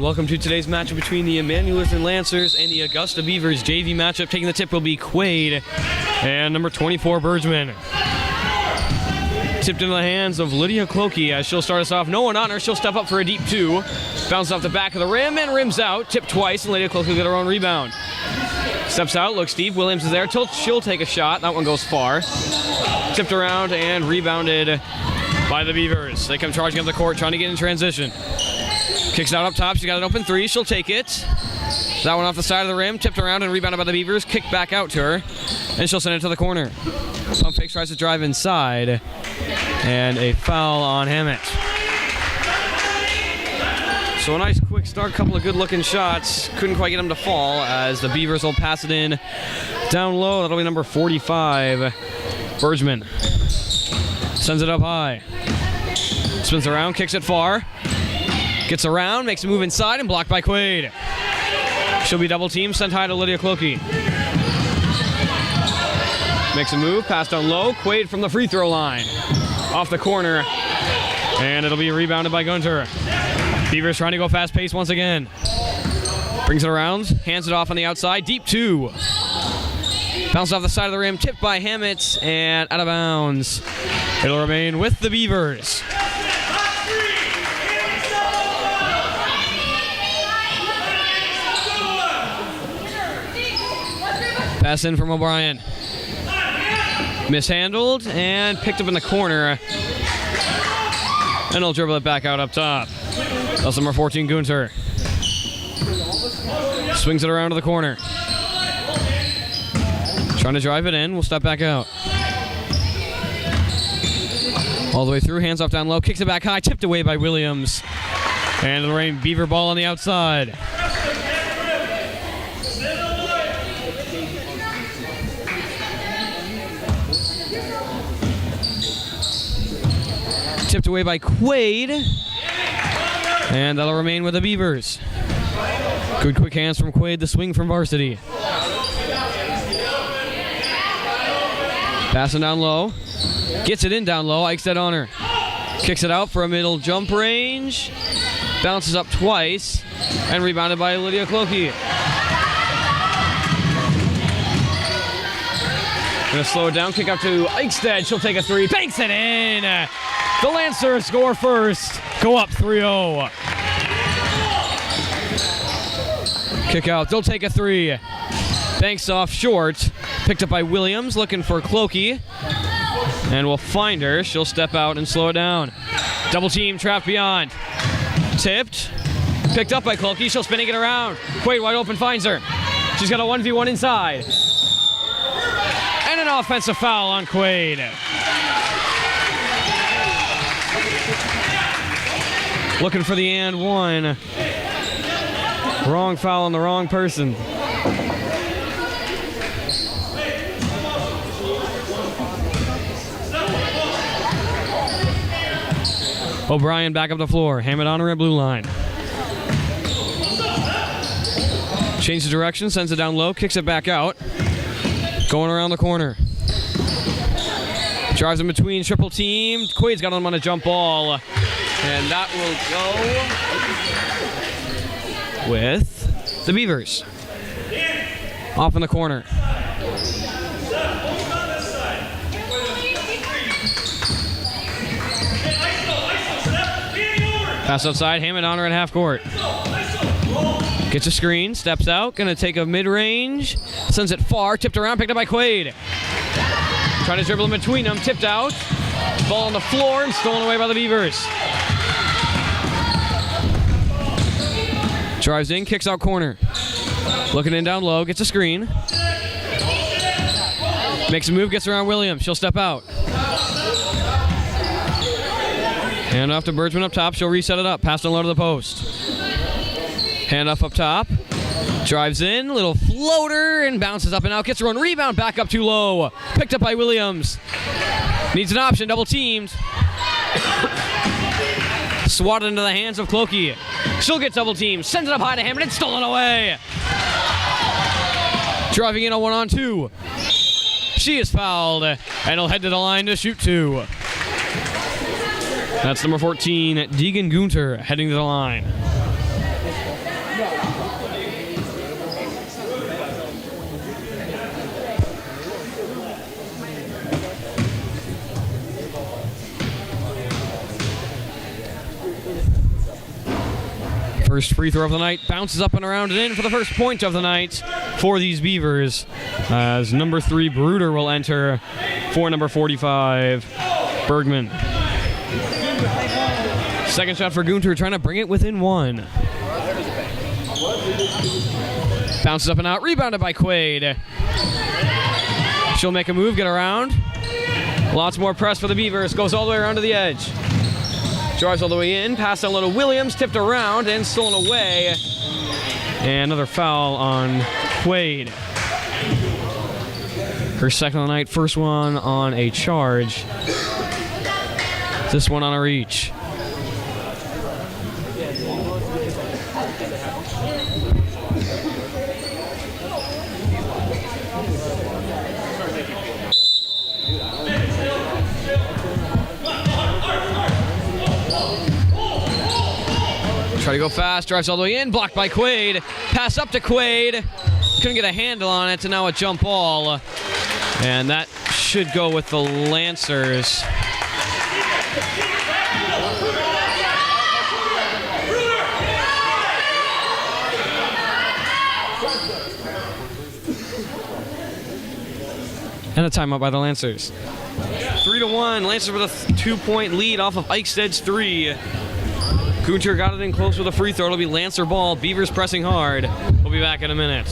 welcome to today's matchup between the Immanuel and Lancers and the Augusta Beavers JV matchup. Taking the tip will be Quaid and number 24, Bergman. Tipped into the hands of Lydia Clokey as she'll start us off. No one on her. She'll step up for a deep two. Bounces off the back of the rim and rims out. Tipped twice, and Lydia Clokey will get her own rebound. Steps out, looks deep. Williams is there. She'll take a shot. That one goes far. Tipped around and rebounded by the Beavers. They come charging up the court, trying to get in transition. Kicks it out up top. She's got an open three. She'll take it. That one off the side of the rim. Tipped around and rebounded by the Beavers. Kicked back out to her. And she'll send it to the corner. Pump fake tries to drive inside. And a foul on Hammett. So a nice quick start. Couple of good looking shots. Couldn't quite get them to fall as the Beavers will pass it in down low. That'll be number 45. Bergman. Sends it up high. Spins around. Kicks it far. Gets around, makes a move inside, and blocked by Quaid. She'll be double teamed, sent high to Lydia Clokey. Makes a move, pass down low. Quaid from the free throw line. Off the corner, and it'll be rebounded by Gunter. Beavers trying to go fast pace once again. Brings it around, hands it off on the outside. Deep two. Bounced off the side of the rim, tipped by Hammett, and out of bounds. It'll remain with the Beavers. Pass in from O'Brien. Mishandled and picked up in the corner. And he'll dribble it back out up top. That's number 14, Gunter. Swings it around to the corner. Trying to drive it in. We'll step back out. All the way through. Hands off down low. Kicks it back high. Tipped away by Williams. And it'll rain Beaver ball on the outside. Tipped away by Quaid. And that'll remain with the Beavers. Good quick hands from Quaid. The swing from Varsity. Passing down low. Gets it in down low. Eichstead on her. Kicks it out for a middle jump range. Bounces up twice. And rebounded by Lydia Clokey. Gonna slow it down. Kick out to Eichstead. She'll take a three. Banks it in. The Lancers score first. Go up 3-0. Kick out. They'll take a three. Banks off short. Picked up by Williams. Looking for Clokey. And we'll find her. She'll step out and slow it down. Double team. Trapped beyond. Tipped. Picked up by Clokey. She'll spinning it around. Quaid wide open. Finds her. She's got a 1v1 inside. And an offensive foul on Quaid. Looking for the and one. Wrong foul on the wrong person. O'Brien back up the floor. Hammett on her at blue line. Changes direction, sends it down low, kicks it back out. Going around the corner. Drives in between, triple team. Quaid's got him on a jump ball. And that will go with the Beavers. Off in the corner. Pass outside, Hammond on her at half court. Gets a screen, steps out, gonna take a mid-range, sends it far, tipped around, picked up by Quaid. Trying to dribble in between them, tipped out. Ball on the floor and stolen away by the Beavers. Drives in, kicks out corner. Looking in down low, gets a screen. Makes a move, gets around Williams. She'll step out. Hand off to Bergman up top. She'll reset it up. Pass down low to the post. Hand off up top. Drives in, little floater, and bounces up and out. Gets her own rebound, back up too low. Picked up by Williams. Needs an option, double teamed. Swatted into the hands of Clokey. She'll get double teamed. Sends it up high to Hammond. It's stolen away. Driving in on 1-on-2. She is fouled, and he'll head to the line to shoot two. That's number 14, Deegan Gunter, heading to the line. First free throw of the night bounces up and around and in for the first point of the night for these Beavers, as number 3 Bruder will enter for number 45 Bergman. Second shot for Gunter, trying to bring it within 1. Bounces up and out, rebounded by Quaid. She'll make a move, get around. Lots more press for the Beavers, goes all the way around to the edge. Drives all the way in, pass down low to Williams, tipped around and stolen away. And another foul on Quaid. Her second of the night, first one on a charge. This one on a reach. Try to go fast, drives all the way in, blocked by Quaid. Pass up to Quaid. Couldn't get a handle on it, and now a jump ball. And that should go with the Lancers. And a timeout by the Lancers. 3-1, Lancers with a 2-point lead off of Eichsted's 3. Gunter got it in close with a free throw. It'll be Lancer ball. Beavers pressing hard. We'll be back in a minute.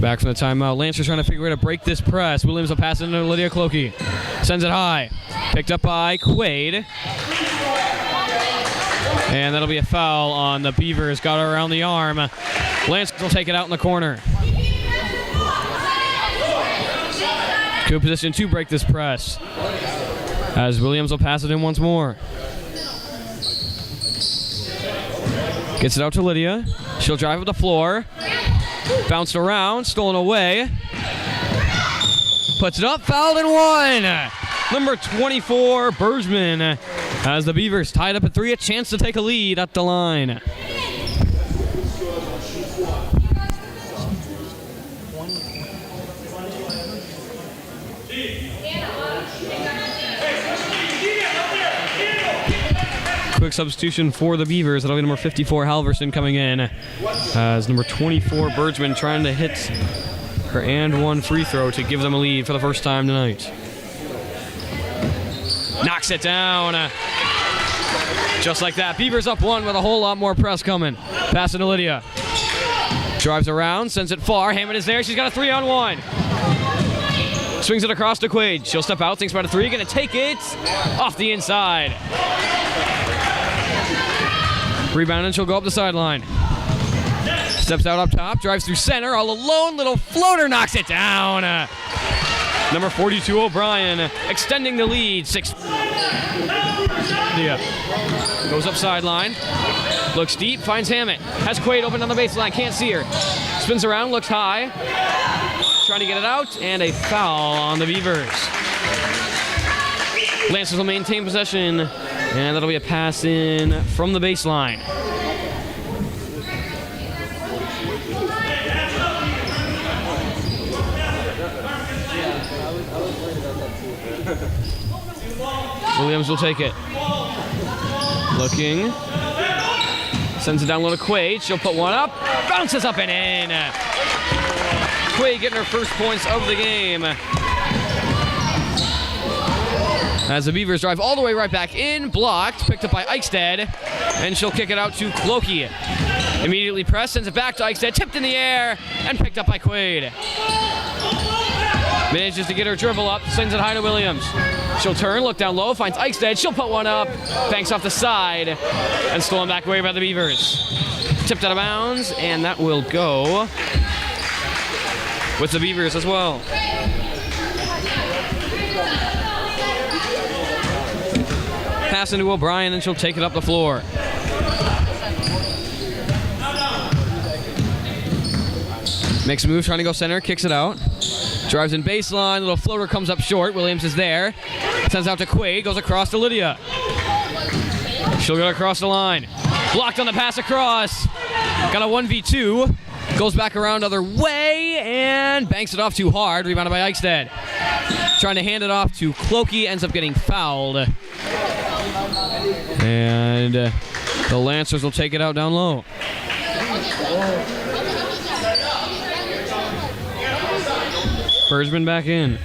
Back from the timeout. Lancers trying to figure out how to break this press. Williams will pass it into Lydia Clokey. Sends it high. Picked up by Quaid. And that'll be a foul on the Beavers. Got her around the arm. Lancers will take it out in the corner. Good position to break this press, as Williams will pass it in once more. Gets it out to Lydia. She'll drive up the floor. Bounced around, stolen away. Puts it up, fouled and one. Number 24, Bergman, as the Beavers tied up at 3, a chance to take a lead at the line. Quick substitution for the Beavers. That'll be number 54, Halverson, coming in, as number 24, Bergman, trying to hit her and one free throw to give them a lead for the first time tonight. Knocks it down. Just like that. Beavers up 1 with a whole lot more press coming. Pass it to Lydia. Drives around, sends it far. Hammond is there. She's got a 3-on-1. Swings it across to Quaid. She'll step out, thinks about a 3. Gonna take it off the inside. Rebound, and she'll go up the sideline. Steps out up top, drives through center, all alone, little floater, knocks it down. Number 42, O'Brien, extending the lead. 6. Yeah. Goes up sideline, looks deep, finds Hammett. Has Quaid open on the baseline, can't see her. Spins around, looks high, trying to get it out, and a foul on the Beavers. Lancers will maintain possession, and that'll be a pass in from the baseline. Williams will take it. Looking. Sends it down low to Quaid. She'll put one up. Bounces up and in. Quaid getting her first points of the game. As the Beavers drive all the way right back in, blocked, picked up by Eichstead, and she'll kick it out to Clokey. Immediately pressed, sends it back to Eichstead, tipped in the air, and picked up by Quaid. Manages to get her dribble up, sends it high to Williams. She'll turn, look down low, finds Eichstead, she'll put one up, banks off the side, and stolen back away by the Beavers. Tipped out of bounds, and that will go with the Beavers as well. Pass into O'Brien, and she'll take it up the floor. Makes a move, trying to go center, kicks it out. Drives in baseline, little floater comes up short. Williams is there. Sends out to Quaid, goes across to Lydia. She'll go across the line. Blocked on the pass across. Got a 1v2. Goes back around other way and banks it off too hard. Rebounded by Eichstead. Trying to hand it off to Clokey, ends up getting fouled. And the Lancers will take it out down low. Bergman back in.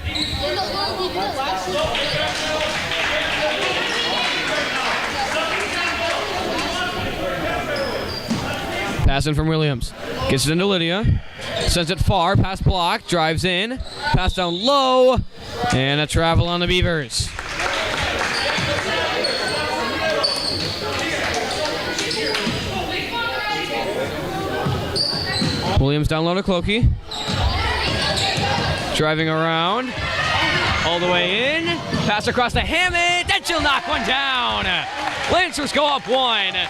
Pass in from Williams. Gets it into Lydia. Sends it far. Pass block. Drives in. Pass down low. And a travel on the Beavers. Williams down low to Clokey. Driving around. All the way in. Pass across to Hammett. Then she'll knock one down. Lancers go up 1, 7-5.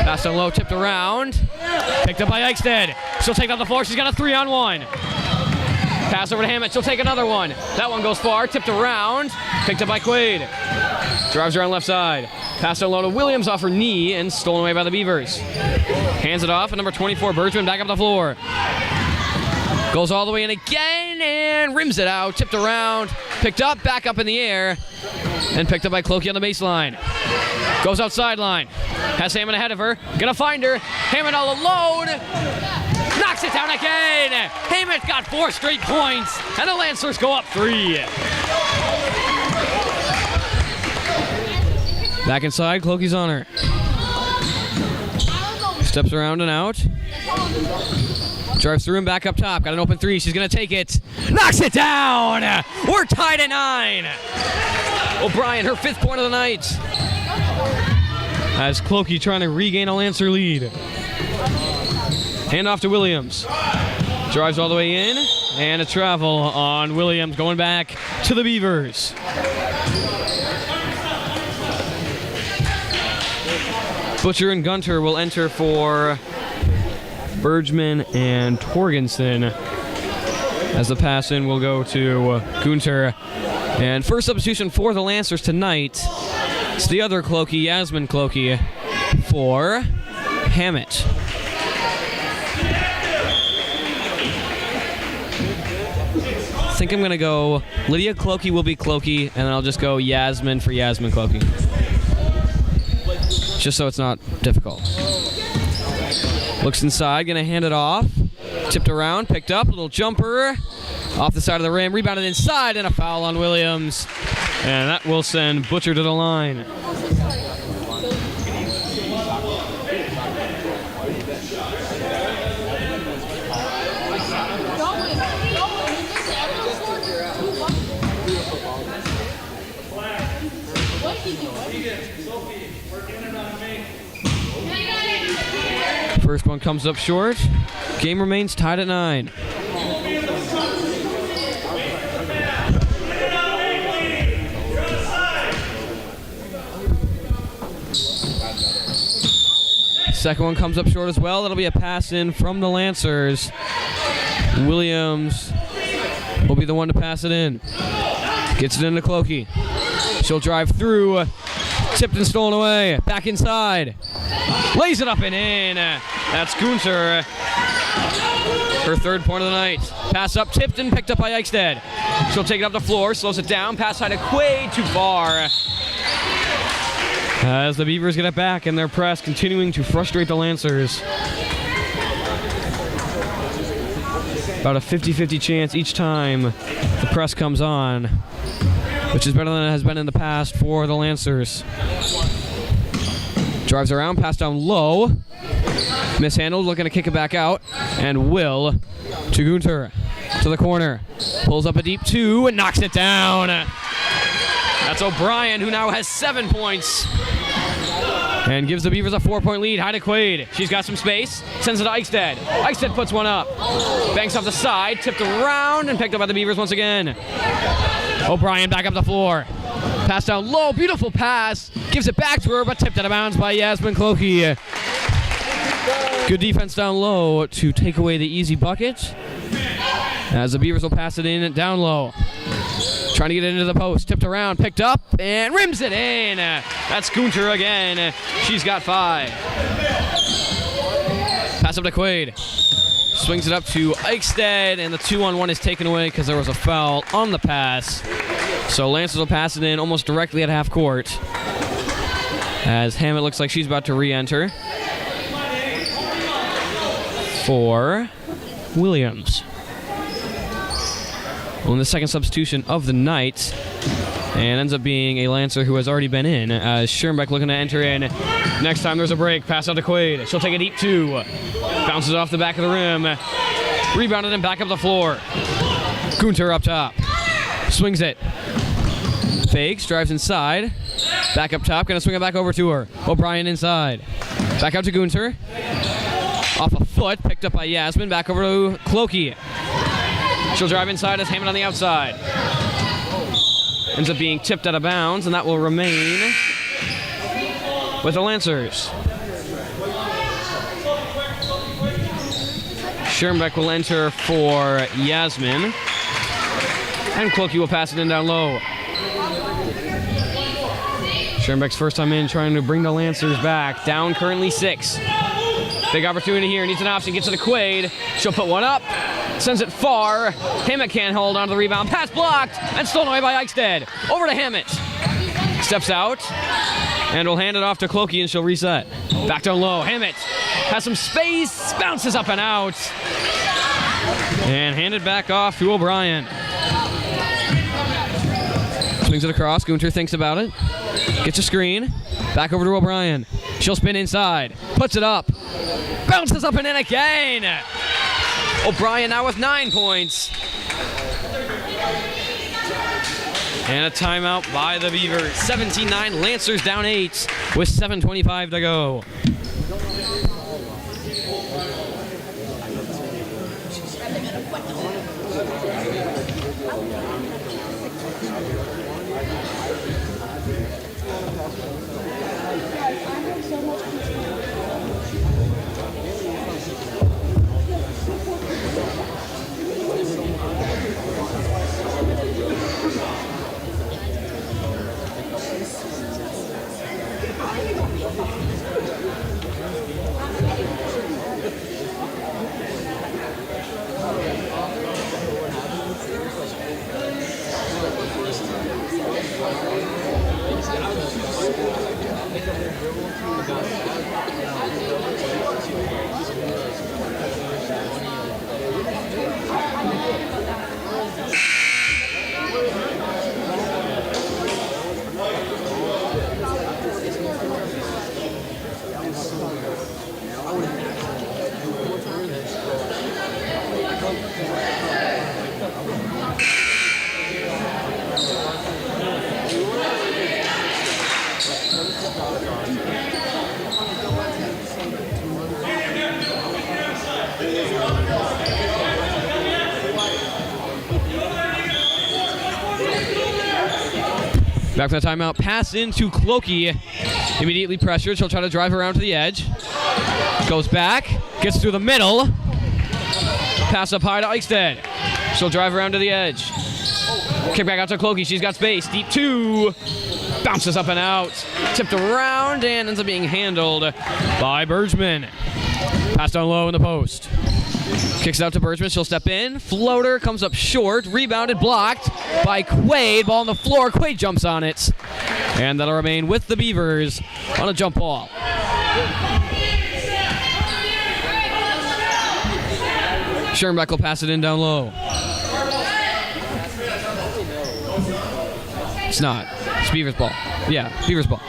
Pass down low, tipped around. Picked up by Eichstead. She'll take off the floor. She's got a 3-on-1. Pass over to Hammett. She'll take another one. That one goes far. Tipped around. Picked up by Quaid. Drives around left side. Pass down low to Williams off her knee and stolen away by the Beavers. Hands it off, and number 24, Bergman, back up the floor. Goes all the way in again and rims it out. Tipped around. Picked up, back up in the air. And picked up by Clokey on the baseline. Goes outside line. Has Hammond ahead of her. Gonna find her. Hammond all alone. Knocks it down again. Hammond got 4 straight points. And the Lancers go up 3. Back inside, Clokey's on her. Steps around and out. Drives through and back up top. Got an open 3. She's gonna take it. Knocks it down. We're tied at 9. O'Brien, her 5th point of the night. As Clokey trying to regain a Lancer lead. Hand off to Williams. Drives all the way in. And a travel on Williams going back to the Beavers. Butcher and Gunter will enter for Bergman and Torgensen. As the pass in will go to Gunter. And first substitution for the Lancers tonight. It's the other Clokey, Yasmin Clokey, for Hammett. I think I'm going to go Lydia Clokey will be Clokey, and then I'll just go Yasmin for Yasmin Clokey. Just so it's not difficult. Looks inside, going to hand it off. Tipped around, picked up, little jumper. Off the side of the rim, rebounded inside, and a foul on Williams. And that will send Butcher to the line. First one comes up short. Game remains tied at 9. Second one comes up short as well. That'll be a pass in from the Lancers. Williams will be the one to pass it in. Gets it into Clokey. She'll drive through. Tipped and stolen away. Back inside. Lays it up and in. That's Gunter. Her 3rd point of the night. Pass up, tipped and picked up by Eichstead. She'll take it up the floor, slows it down. Pass side to Quaid, too far. As the Beavers get it back and their press continuing to frustrate the Lancers. About a 50-50 chance each time the press comes on, which is better than it has been in the past for the Lancers. Drives around, pass down low. Mishandled, looking to kick it back out. And Will to Gunter. To the corner. Pulls up a deep 2 and knocks it down. That's O'Brien, who now has 7 points. And gives the Beavers a 4-point lead. High to Quaid. She's got some space. Sends it to Eichstead. Eichstead puts one up. Banks off the side. Tipped around and picked up by the Beavers once again. O'Brien back up the floor. Pass down low. Beautiful pass. Gives it back to her, but tipped out of bounds by Yasmin Clokey. Good defense down low to take away the easy bucket. As the Beavers will pass it in down low. Trying to get it into the post. Tipped around, picked up, and rims it in. That's Gunter again. She's got 5. Pass up to Quaid. Swings it up to Eichstead, and the 2-on-1 is taken away because there was a foul on the pass. So Lancers will pass it in almost directly at half court. As Hammett looks like she's about to re-enter for Williams. Well, in the second substitution of the night, and ends up being a Lancer who has already been in. As Schoenbeck looking to enter in. Next time there's a break, pass out to Quaid. She'll take a deep 2. Bounces off the back of the rim. Rebounded and back up the floor. Gunter up top. Swings it. Fakes, drives inside. Back up top, gonna swing it back over to her. O'Brien inside. Back out to Gunter. Off a foot, picked up by Yasmin. Back over to Clokey. She'll drive inside as Hammond on the outside. Ends up being tipped out of bounds, and that will remain with the Lancers. Schoenbeck will enter for Yasmin. And Clokey will pass it in down low. Schoenbeck's first time in, trying to bring the Lancers back. Down currently 6. Big opportunity here. Needs an option. Gets it to Quaid. She'll put one up. Sends it far. Hammett can't hold on to the rebound. Pass blocked and stolen away by Eichstead. Over to Hammett. Steps out and will hand it off to Clokey, and she'll reset. Back down low. Hammett has some space. Bounces up and out. And handed back off to O'Brien. Swings it across. Gunter thinks about it. Gets a screen. Back over to O'Brien. She'll spin inside. Puts it up. Bounces up and in again. O'Brien now with 9 points. And a timeout by the Beavers. 17-9, Lancers down 8 with 7:25 to go. Back to the timeout. Pass into Clokey. Immediately pressured. She'll try to drive around to the edge. Goes back. Gets through the middle. Pass up high to Eichstead. She'll drive around to the edge. Kick back out to Clokey. She's got space. Deep 2. Bounces up and out. Tipped around and ends up being handled by Bergman. Pass down low in the post. Kicks it out to Bergman. She'll step in. Floater comes up short. Rebounded, blocked by Quaid. Ball on the floor. Quaid jumps on it. And that'll remain with the Beavers on a jump ball. Schoenbeck will pass it in down low. It's not. It's Beavers ball. Yeah, Beavers ball.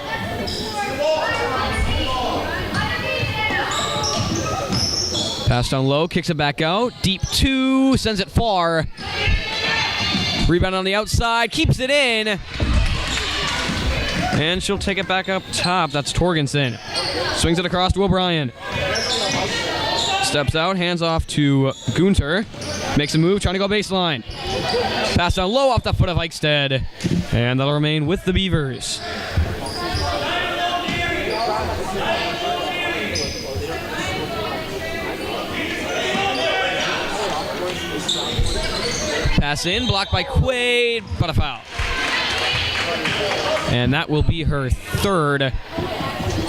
Pass down low, kicks it back out. Deep 2, sends it far. Rebound on the outside, keeps it in. And she'll take it back up top. That's Torgensen. Swings it across to O'Brien. Steps out, hands off to Gunter. Makes a move, trying to go baseline. Pass down low off the foot of Eichstead. And that'll remain with the Beavers. Pass in, blocked by Quaid, but a foul. And that will be her third.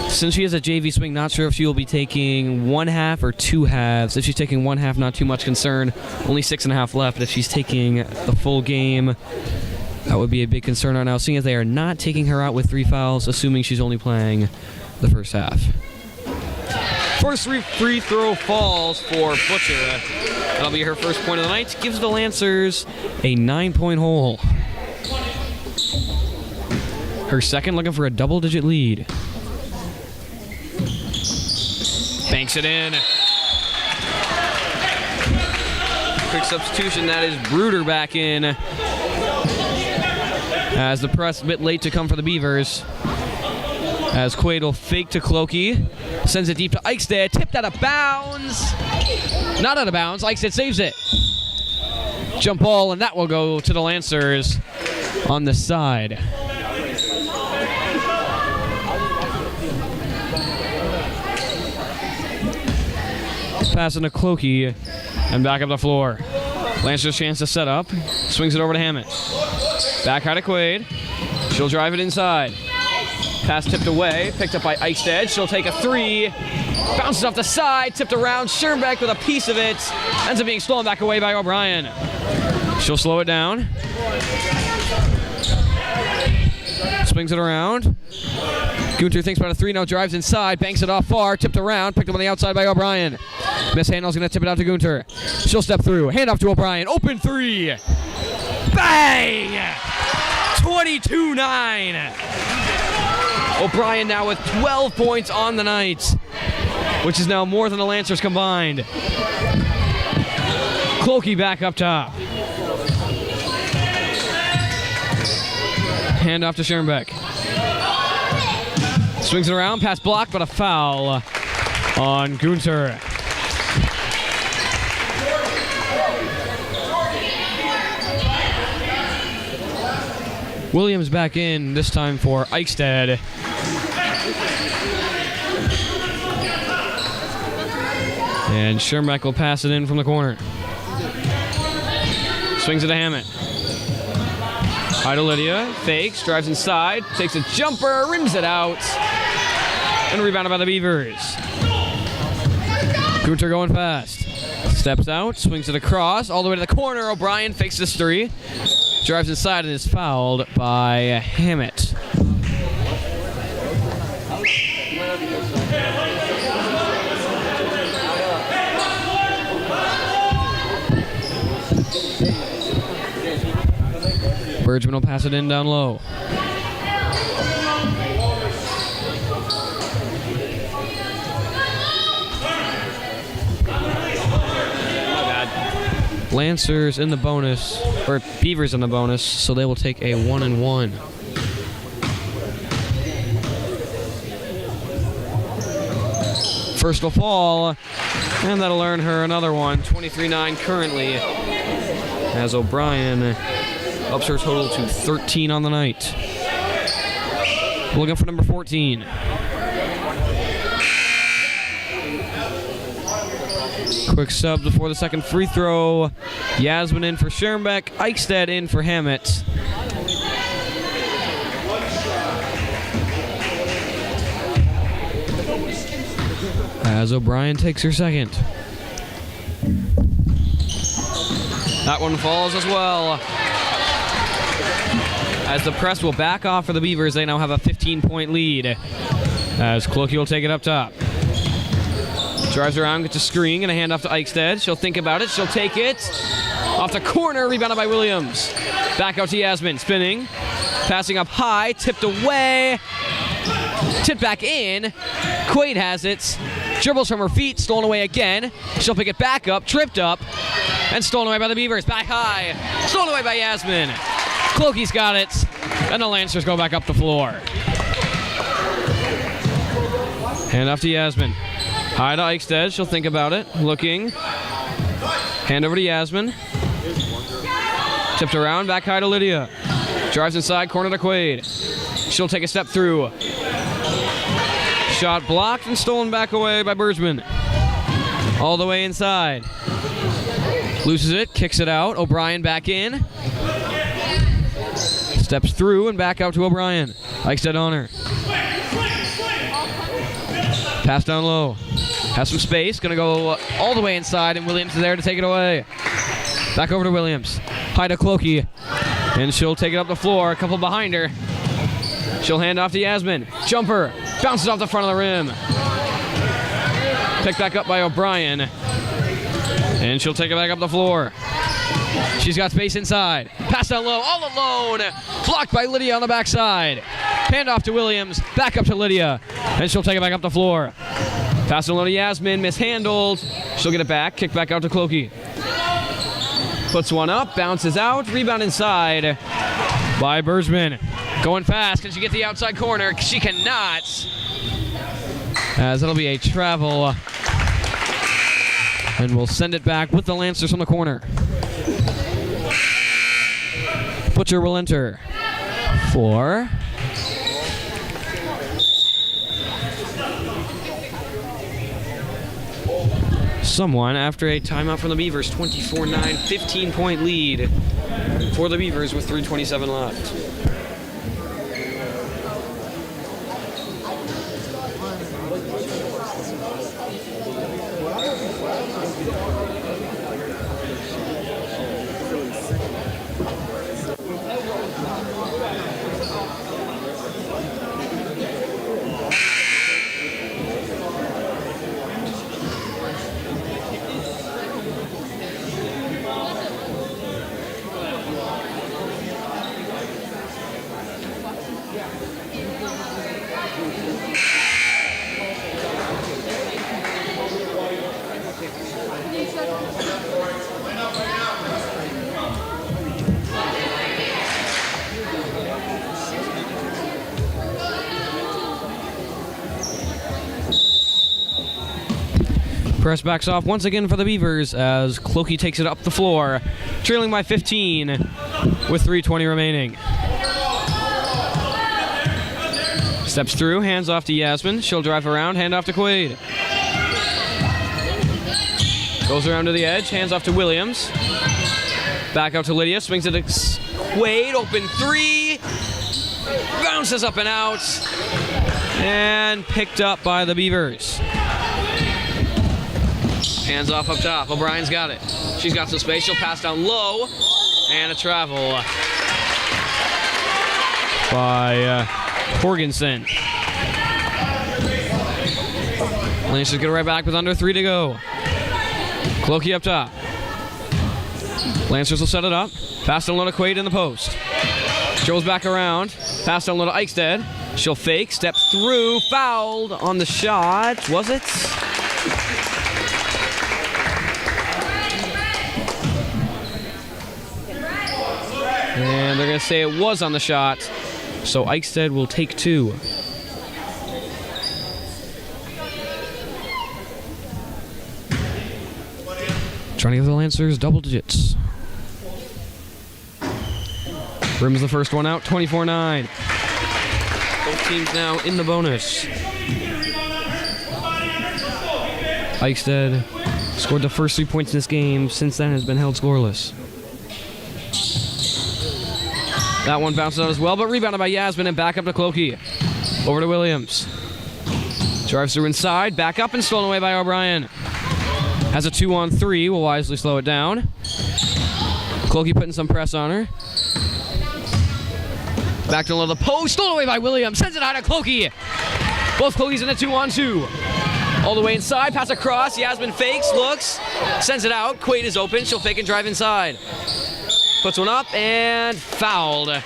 Since she has a JV swing, not sure if she will be taking 1/2 or 2 halves. If she's taking 1/2, not too much concern. Only 6.5 left. If she's taking the full game, that would be a big concern right now, seeing as they are not taking her out with 3 fouls, assuming she's only playing the first half. First free throw falls for Butcher. That'll be her first point of the night. Gives the Lancers a 9-point hole. Her second, looking for a double-digit lead. Banks it in. Quick substitution, that is Bruder back in. As the press a bit late to come for the Beavers. As Quaid will fake to Clokey. Sends it deep to Eichstead. Tipped out of bounds. Not out of bounds. Eichstead saves it. Jump ball, and that will go to the Lancers on the side. Passing to Clokey and back up the floor. Lancers chance to set up. Swings it over to Hammett. Back high to Quaid. She'll drive it inside. Pass tipped away. Picked up by Eichstead. She'll take a 3. Bounces off the side. Tipped around. Schoenbeck with a piece of it. Ends up being stolen back away by O'Brien. She'll slow it down. Swings it around. Gunter thinks about a 3, now drives inside, banks it off far, tipped around, picked up on the outside by O'Brien. Mishandle's going to tip it out to Gunter. She'll step through, hand off to O'Brien, open 3. Bang! 22-9. O'Brien now with 12 points on the night, which is now more than the Lancers combined. Clokey back up top. Hand off to Schoenbeck. Swings it around, pass blocked, but a foul on Gunter. Williams back in, this time for Eichstead. And Schoenbeck will pass it in from the corner. Swings it to Hammett. High to Lydia, fakes, drives inside, takes a jumper, rims it out, and rebounded by the Beavers. Gunter going fast. Steps out, swings it across, all the way to the corner. O'Brien fakes this 3, drives inside and is fouled by Hammett. Bergman will pass it in down low. Lancers in the bonus, or Beavers in the bonus, so they will take a 1-1. First will fall, and that'll earn her another one. 23-9 currently, as O'Brien ups her total to 13 on the night. Looking for number 14. Quick sub before the second free throw. Yasmin in for Schoenbeck. Eichstead in for Hammett. As O'Brien takes her second. That one falls as well. As the press will back off for the Beavers, they now have a 15-point lead. As Clokey will take it up top. Drives around, gets a screen, and a handoff to Eichstead. She'll think about it. She'll take it. Off the corner, rebounded by Williams. Back out to Yasmin, spinning. Passing up high, tipped away. Tipped back in. Quaid has it. Dribbles from her feet, stolen away again. She'll pick it back up, tripped up, and stolen away by the Beavers. Back high. Stolen away by Yasmin. Clokey's got it. And the Lancers go back up the floor. Hand off to Yasmin. High to Eichstead. She'll think about it. Looking. Hand over to Yasmin. Tipped around. Back high to Lydia. Drives inside. Corner to Quaid. She'll take a step through. Shot blocked and stolen back away by Bergman. All the way inside. Loses it. Kicks it out. O'Brien back in. Steps through and back out to O'Brien. Eichstead on her. Pass down low. Has some space. Going to go all the way inside, and Williams is there to take it away. Back over to Williams. High to Clokey. And she'll take it up the floor. A couple behind her. She'll hand off to Yasmin. Jumper. Bounces off the front of the rim. Picked back up by O'Brien. And she'll take it back up the floor. She's got space inside. Pass down low. All alone. Blocked by Lydia on the backside. Hand off to Williams. Back up to Lydia. And she'll take it back up the floor. Pass down low to Yasmin. Mishandled. She'll get it back. Kick back out to Clokey. Puts one up. Bounces out. Rebound inside by Bergman. Going fast. Can she get the outside corner? She cannot. As it'll be a travel. And we'll send it back with the Lancers from the corner. Butcher will enter for someone after a timeout from the Beavers. 24-9, 15-point lead for the Beavers with 3:27 left. Press backs off once again for the Beavers as Clokey takes it up the floor, trailing by 15 with 3:20 remaining. Steps through, hands off to Yasmin. She'll drive around, hand off to Quaid. Goes around to the edge, hands off to Williams. Back out to Lydia, swings it to Quaid, open three. Bounces up and out. And picked up by the Beavers. Hands off up top. O'Brien's got it. She's got some space. She'll pass down low. And a travel by Jorgensen. Lancers get it right back with under 3 to go. Clokey up top. Lancers will set it up. Pass down low to Quaid in the post. Goes back around. Pass down low to Eichstead. She'll fake. Step through. Fouled on the shot. Was it? And they're going to say it was on the shot. So Eichstead will take 2. Trying to give the Lancers double digits. Rims the first one out, 24-9. Both teams now in the bonus. Eichstead scored the first 3 points in this game. Since then has been held scoreless. That one bounced out as well, but rebounded by Yasmin and back up to Clokey. Over to Williams. Drives through inside, back up and stolen away by O'Brien. Has a 2-on-3, will wisely slow it down. Clokey putting some press on her. Back to the post, stolen away by Williams. Sends it high to Clokey. Both Clokeys in a 2-on-2. All the way inside, pass across. Yasmin fakes, looks, sends it out. Quaid is open. She'll fake and drive inside. Puts one up and fouled.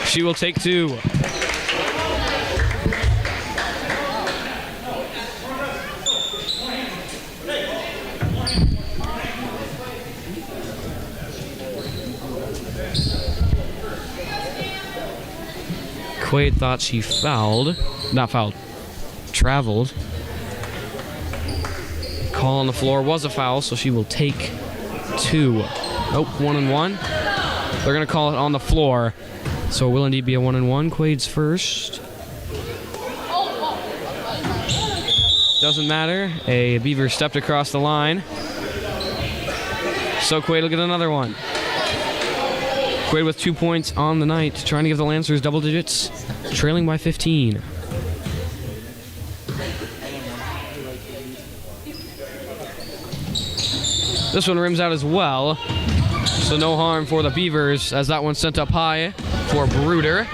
She will take 2. Quaid thought she fouled. Not fouled. Traveled. Call on the floor was a foul, so she will take 2. Oh, 1-and-1. They're going to call it on the floor. So it will indeed be a 1-and-1. Quaid's first. Doesn't matter. A Beaver stepped across the line. So Quaid will get another one. Quaid with 2 points on the night, trying to give the Lancers double digits, trailing by 15. This one rims out as well, so no harm for the Beavers as that one's sent up high for Bruder.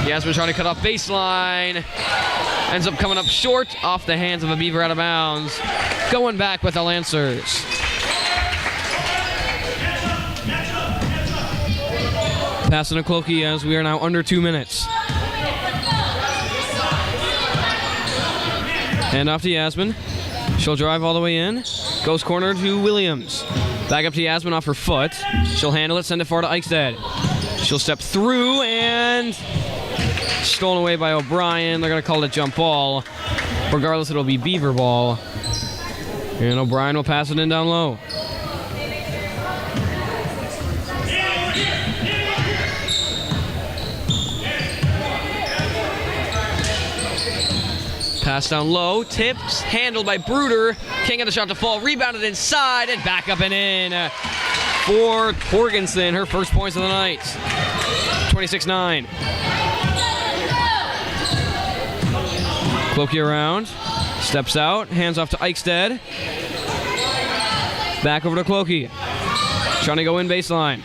Yasmin trying to cut off baseline. Ends up coming up short off the hands of a Beaver out of bounds. Going back with the Lancers. Passing to Clokey as we are now under 2 minutes. Hand off to Yasmin. She'll drive all the way in. Goes corner to Williams. Back up to Yasmin off her foot. She'll handle it, send it far to Eichstead. She'll step through and stolen away by O'Brien. They're going to call it a jump ball. Regardless, it'll be Beaver ball. And O'Brien will pass it in down low. Pass down low, tips, handled by Bruder. Can't get the shot to fall, rebounded inside, and back up and in for Torgensen, her first points of the night. 26-9. Clokey around, steps out, hands off to Eichstead. Back over to Clokey. Trying to go in baseline.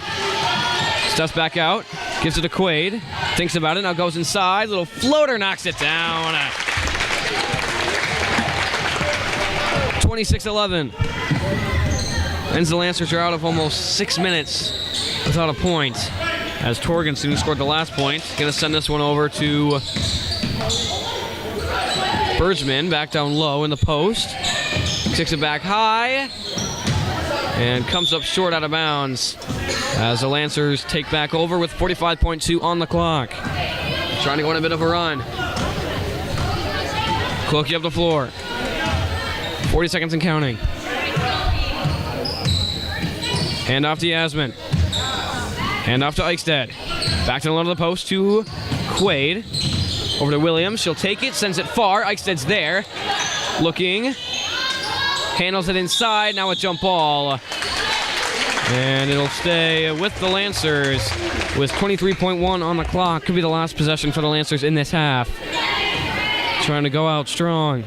Steps back out, gives it to Quaid. Thinks about it, now goes inside. Little floater knocks it down. 26-11. Ends the Lancers are out of almost 6 minutes without a point. As Torgensen, who scored the last point, going to send this one over to Bergman. Back down low in the post. Kicks it back high. And comes up short out of bounds. As the Lancers take back over with 45.2 on the clock. Trying to go on a bit of a run. Clokey up the floor. 40 seconds and counting. Hand off to Yasmin. Hand off to Eichstead. Back to the line of the post to Quaid. Over to Williams. She'll take it. Sends it far. Eichsted's there. Looking. Handles it inside. Now a jump ball. And it'll stay with the Lancers with 23.1 on the clock. Could be the last possession for the Lancers in this half. Trying to go out strong.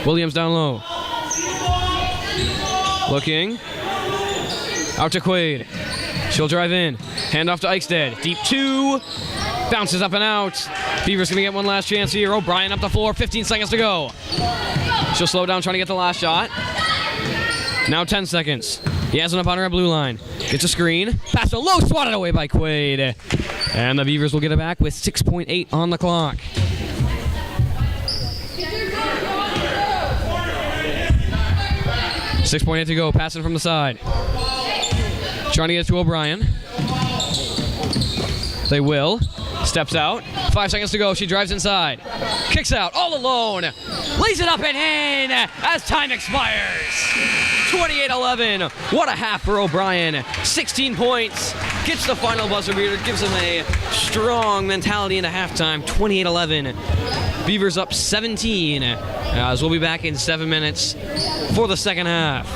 Williams down low. Looking. Out to Quaid. She'll drive in. Hand off to Eichstead. Deep 2. Bounces up and out. Beavers going to get one last chance here. O'Brien up the floor. 15 seconds to go. She'll slow down trying to get the last shot. Now 10 seconds. Yasmin up on her blue line. Gets a screen. Pass to low. Swatted away by Quaid. And the Beavers will get it back with 6.8 on the clock. .8 to go. Passing from the side. Trying to get it to O'Brien. They will. Steps out. 5 seconds to go. She drives inside. Kicks out all alone. Lays it up and in as time expires. 28-11. What a half for O'Brien. 16 points. Gets the final buzzer beater. Gives him a strong mentality into halftime. 28-11. Beavers up 17. As we'll be back in 7 minutes for the second half.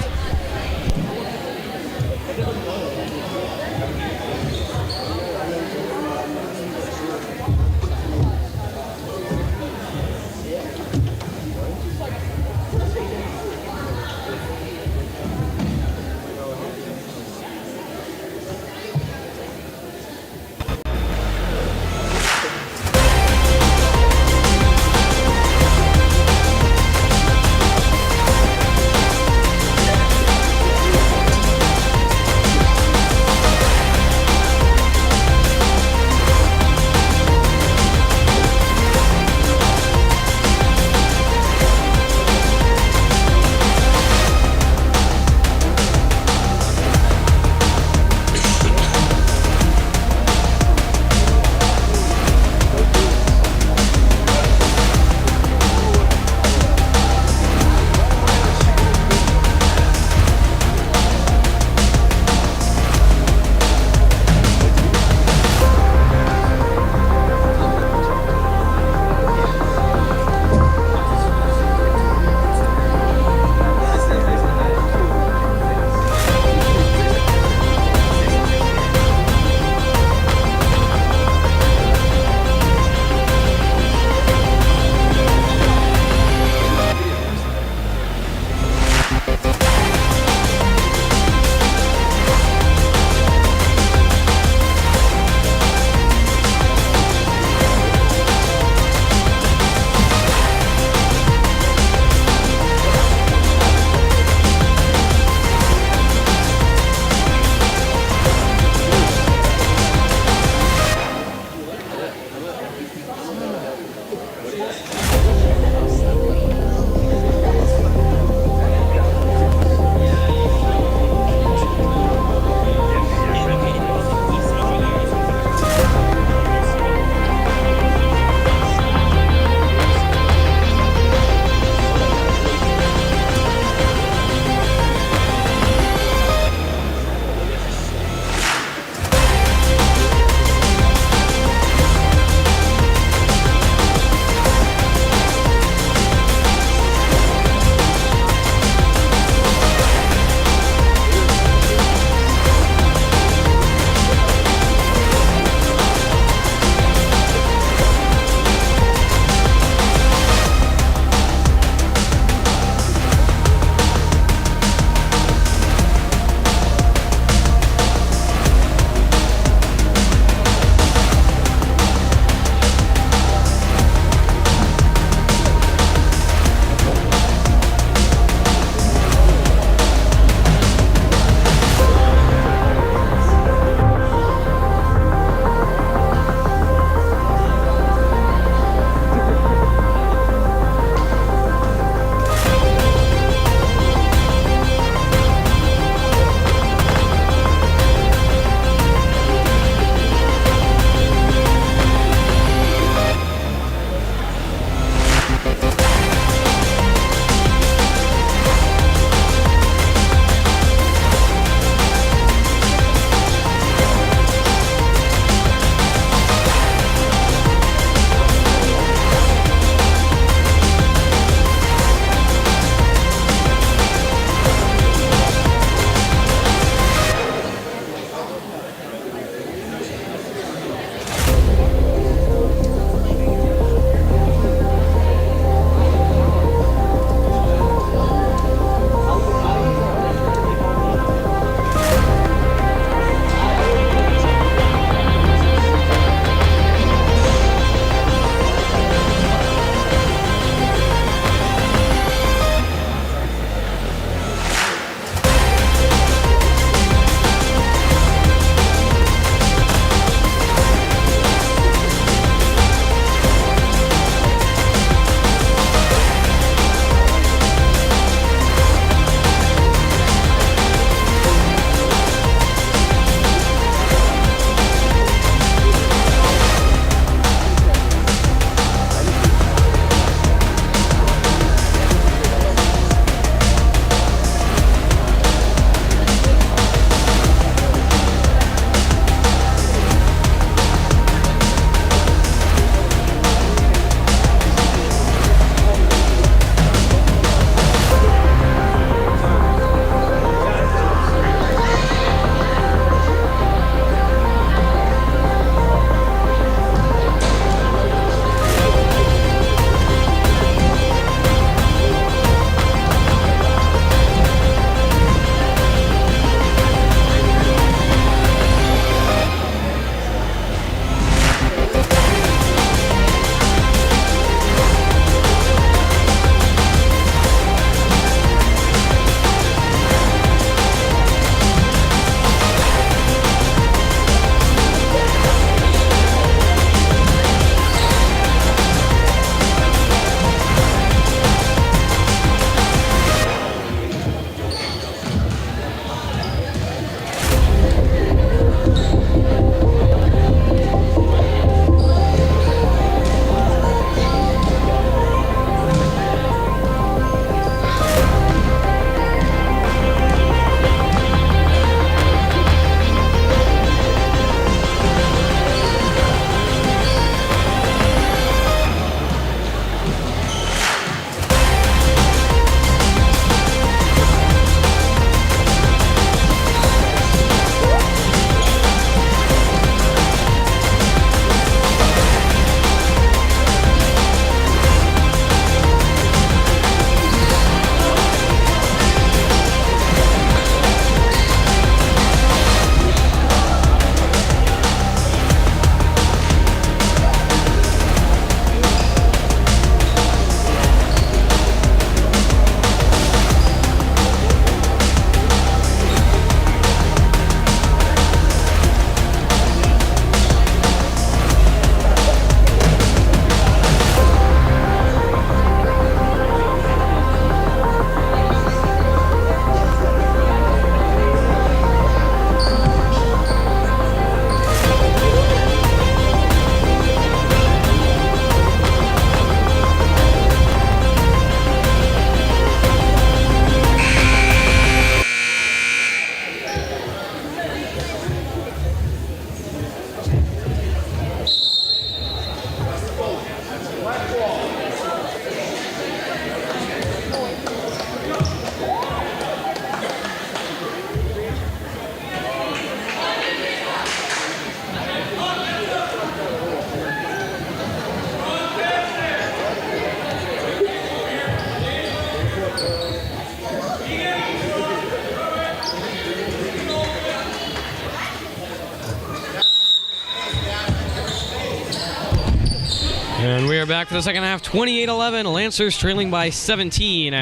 are back for the second half, 28-11. Lancers trailing by 17.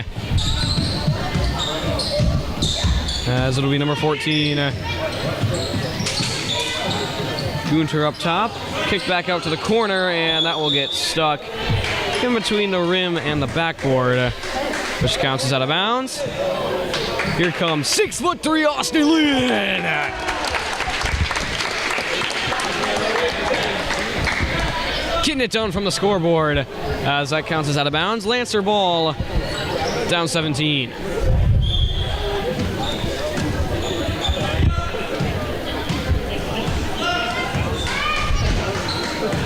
As it'll be number 14. Gunter up top. Kicked back out to the corner, and that will get stuck in between the rim and the backboard, which counts as out of bounds. Here comes 6'3" Austin Lee. Getting it done from the scoreboard, as that counts as out of bounds. Lancer ball, down 17.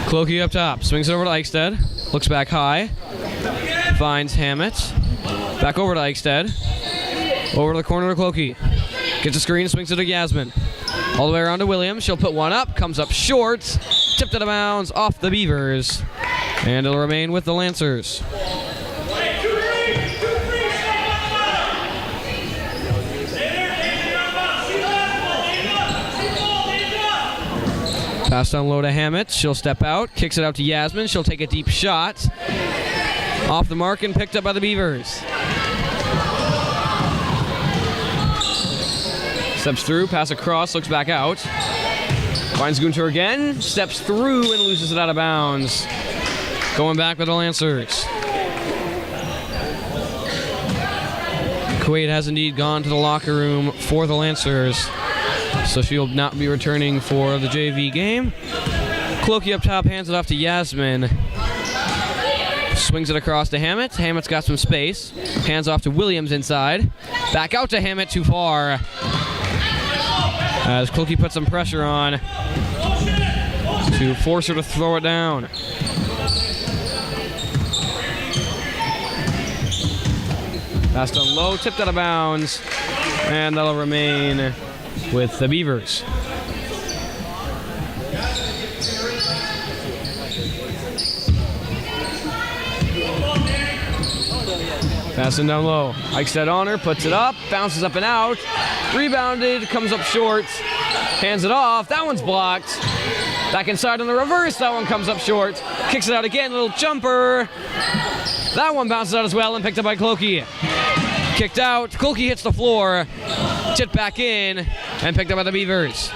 Clokey up top, swings it over to Eichstead, looks back high, finds Hammett, back over to Eichstead, over to the corner to Clokey, gets a screen, swings it to Yasmin, all the way around to Williams. She'll put one up, comes up short, tipped out of bounds off the Beavers, and it'll remain with the Lancers. Pass down low to Hammett. She'll step out, kicks it out to Yasmin. She'll take a deep shot. Off the mark and picked up by the Beavers. Steps through, pass across, looks back out. Finds Gunter again, steps through and loses it out of bounds. Going back with the Lancers. Quaid has indeed gone to the locker room for the Lancers, so she'll not be returning for the JV game. Clokey up top, hands it off to Yasmin. Swings it across to Hammett. Hammett's got some space. Hands off to Williams inside. Back out to Hammett, too far. As Clokey puts some pressure on to force her to throw it down. Passed on low, tipped out of bounds, and that'll remain with the Beavers. Passing down low. Eichstead on her, puts it up, bounces up and out. Rebounded, comes up short, hands it off. That one's blocked. Back inside on the reverse, that one comes up short. Kicks it out again, little jumper. That one bounces out as well and picked up by Clokey. Kicked out, Clokey hits the floor, tipped back in, and picked up by the Beavers.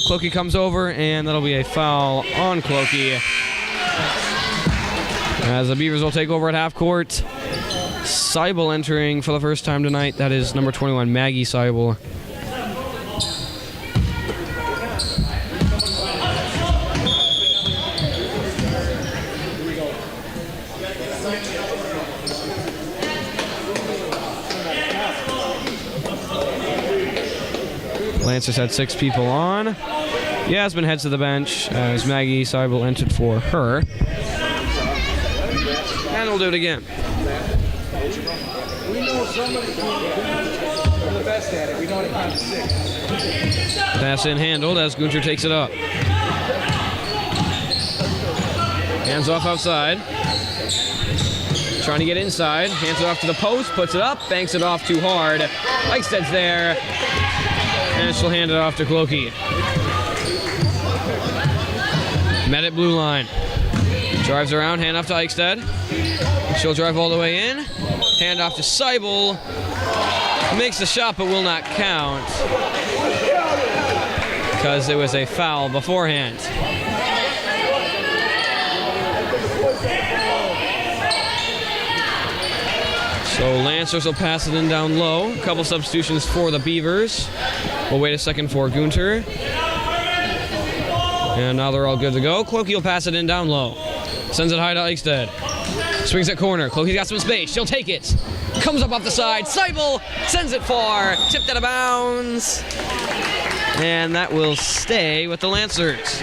Clokey comes over, and that'll be a foul on Clokey, as the Beavers will take over at half court. Seibel entering for the first time tonight. That is number 21, Maggie Seibel. Lancers had 6 people on. Yasmin heads to the bench as Maggie Seibel entered for her. And we'll do it again. We know somebody the best at it. We know it comes to 6. Pass in handled as Gunter takes it up. Hands off outside. Trying to get inside. Hands it off to the post. Puts it up. Banks it off too hard. Eichsted's there. And she'll hand it off to Clokey. Met at blue line. Drives around, hand off to Eichstead. She'll drive all the way in. Hand off to Seibel. Makes the shot but will not count, because it was a foul beforehand. So Lancers will pass it in down low. A couple substitutions for the Beavers. We'll wait a second for Gunter. And now they're all good to go. Clokey will pass it in down low. Sends it high to Eichstead. Swings at corner. Clokey's got some space. She'll take it. Comes up off the side. Seibel sends it far. Tipped out of bounds. And that will stay with the Lancers.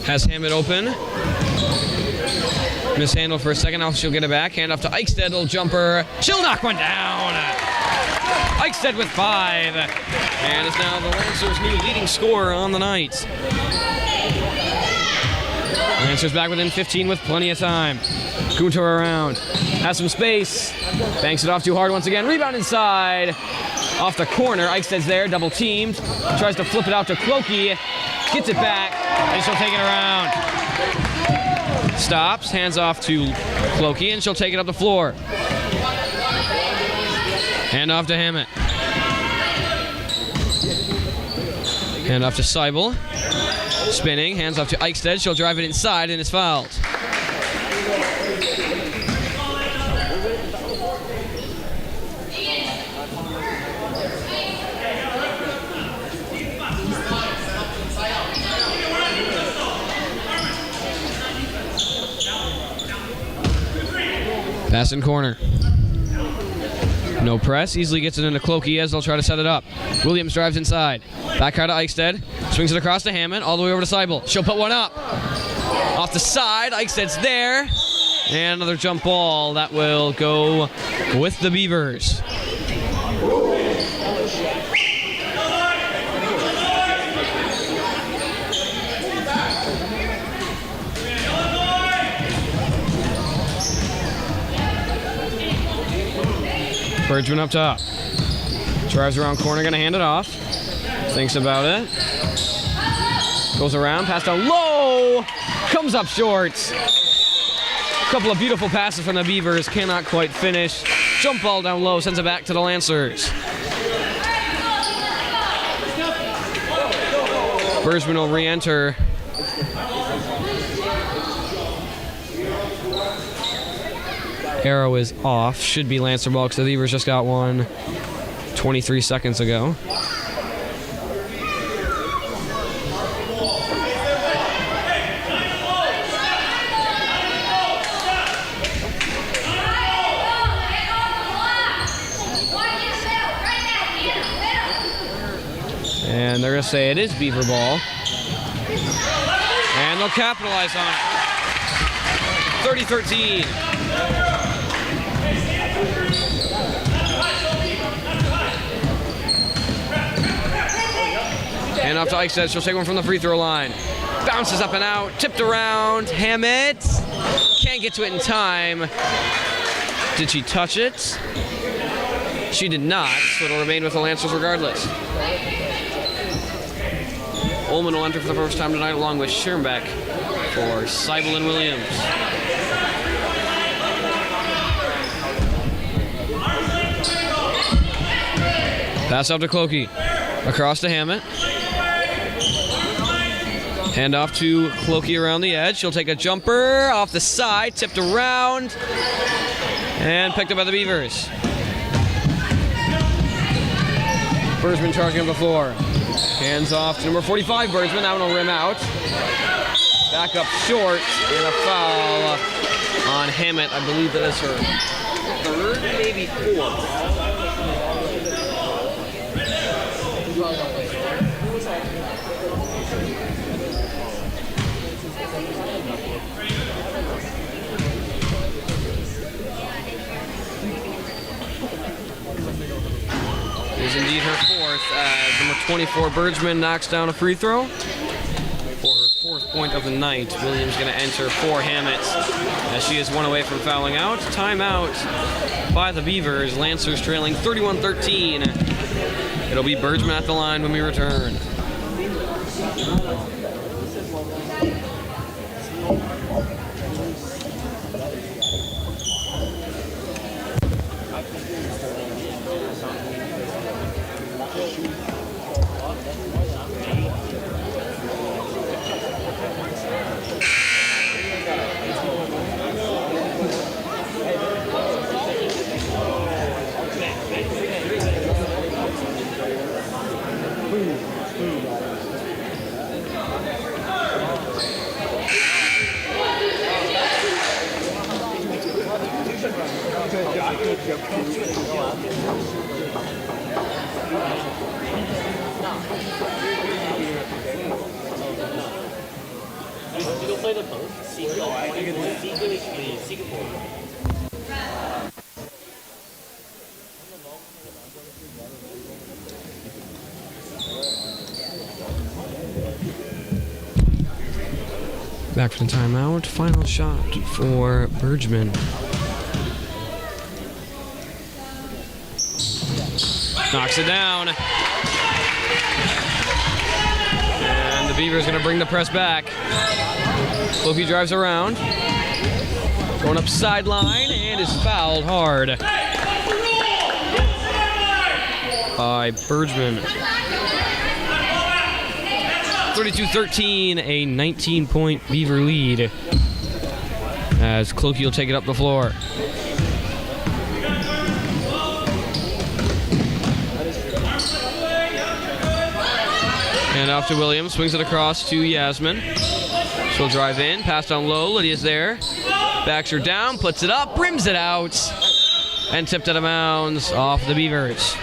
Has Hammett open. Mishandled for a second. Now she'll get it back. Hand off to Eichstead. Little jumper. She'll knock one down. Eichstead with 5. And is now the Lancers' new leading scorer on the night. Lancers back within 15 with plenty of time. Gunter around. Has some space. Banks it off too hard once again. Rebound inside. Off the corner. Eichsted's there. Double teamed. Tries to flip it out to Clokey. Gets it back. And she'll take it around. Stops. Hands off to Clokey. And she'll take it up the floor. Hand off to Hammett. Hand off to Seibel. Spinning, hands off to Eichsted. She'll drive it inside and is fouled. Pass in corner. No press. Easily gets it into Clokey as they'll try to set it up. Williams drives inside. Back out to Eichsted. Swings it across to Hammond. All the way over to Seibel. She'll put one up. Off the side. Eichsted's there. And another jump ball that will go with the Beavers. Bergman up top. Drives around corner, gonna hand it off. Thinks about it. Goes around, pass down low. Comes up short. Couple of beautiful passes from the Beavers, cannot quite finish. Jump ball down low, sends it back to the Lancers. Bergman will re-enter. Arrow is off. Should be Lancer ball because the Beavers just got one 23 seconds ago. And they're going to say it is Beaver ball. And they'll capitalize on it. 30-13. And off to Eichsted. She'll take one from the free throw line. Bounces up and out. Tipped around. Hammett. Can't get to it in time. Did she touch it? She did not, so it'll remain with the Lancers regardless. Ullman will enter for the first time tonight along with Schirmbeck for Seibel and Williams. Pass up to Clokey. Across to Hammett. Hand off to Clokey around the edge. She'll take a jumper off the side, tipped around, and picked up by the Beavers. Bergman charging up the floor. Hands off to number 45, Bergman. That one will rim out. Back up short, and a foul on Hammett. I believe that is her third, maybe fourth. Is indeed her fourth as number 24 Bergman knocks down a free throw for her fourth point of the night. Williams going to enter for Hammett as she is one away from fouling out. Timeout by the Beavers. Lancers trailing 31-13. It'll be Bergman at the line when we return. Back from the timeout. Final shot for Bergman. Knocks it down. And the Beavers going to bring the press back. Loki drives around. Going up sideline and is fouled hard by Bergman. 32-13, a 19-point Beaver lead as Clokey will take it up the floor. And off to Williams, swings it across to Yasmin. She'll drive in, pass down low, Lydia's there. Backs her down, puts it up, rims it out, and tipped out of bounds off the Beavers.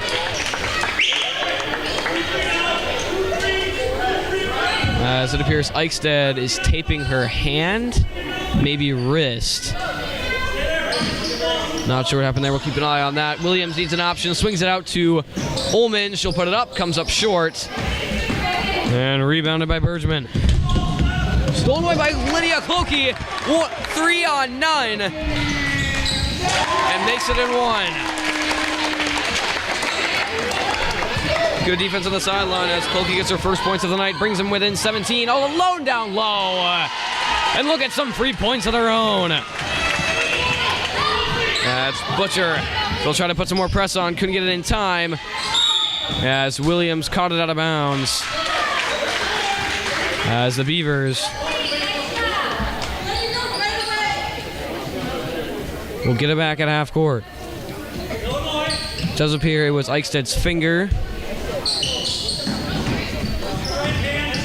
As it appears, Eichstead is taping her hand, maybe wrist. Not sure what happened there. We'll keep an eye on that. Williams needs an option, swings it out to Ullman. She'll put it up, comes up short. And rebounded by Bergman. Stolen away by Lydia Clokey. 3 on 9. And makes it in 1. Good defense on the sideline as Clokey gets her first points of the night. Brings them within 17. All alone down low. And look at some free points of their own. That's Butcher. They'll try to put some more press on. Couldn't get it in time as Williams caught it out of bounds. As the Beavers will get it back at half court. It does appear it was Eichsted's finger.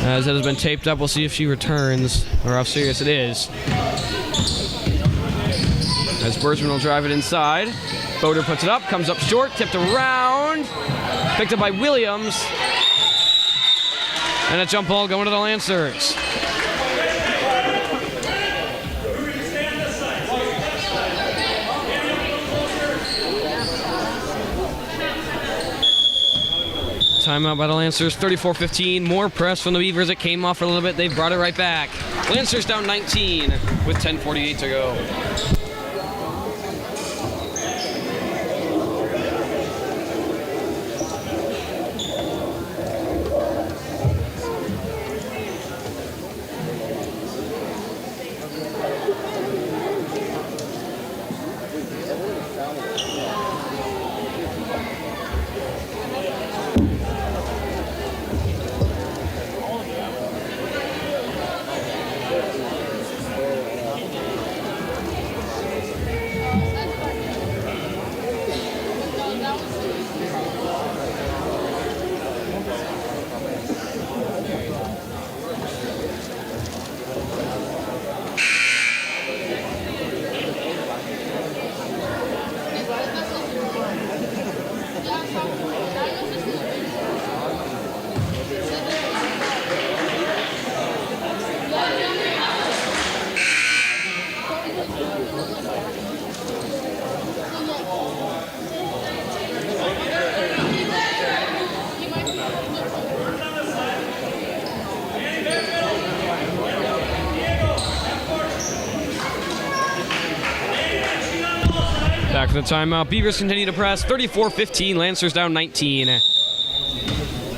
As it has been taped up, we'll see if she returns or how serious it is. As Bergman will drive it inside. Boder puts it up, comes up short, tipped around. Picked up by Williams. And a jump ball going to the Lancers. Timeout by the Lancers, 34-15. More press from the Beavers. It came off for a little bit. They've brought it right back. Lancers down 19 with 10:48 to go. Back for the timeout. Beavers continue to press. 34-15. Lancers down 19.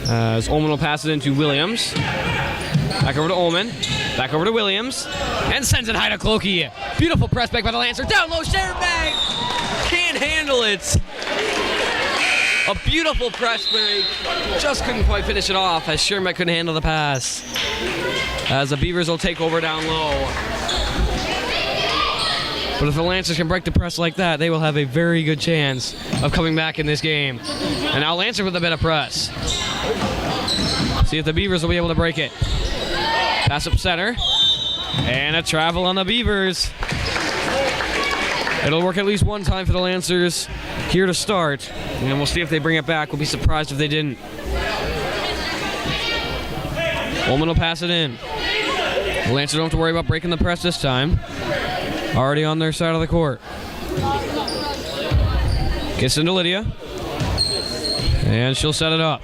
As Ullman will pass it into Williams. Back over to Ullman. Back over to Williams. And sends it high to Clokey. Beautiful press back by the Lancers. Down low, Scherenbeck. Can't handle it. A beautiful press break. Just couldn't quite finish it off as Scherenbeck couldn't handle the pass. As the Beavers will take over down low. But if the Lancers can break the press like that, they will have a very good chance of coming back in this game. And now Lancer with a bit of press. See if the Beavers will be able to break it. Pass up center. And a travel on the Beavers. It'll work at least one time for the Lancers here to start. And we'll see if they bring it back. We'll be surprised if they didn't. Ullman will pass it in. The Lancers don't have to worry about breaking the press this time. Already on their side of the court. Gets into Lydia. And she'll set it up.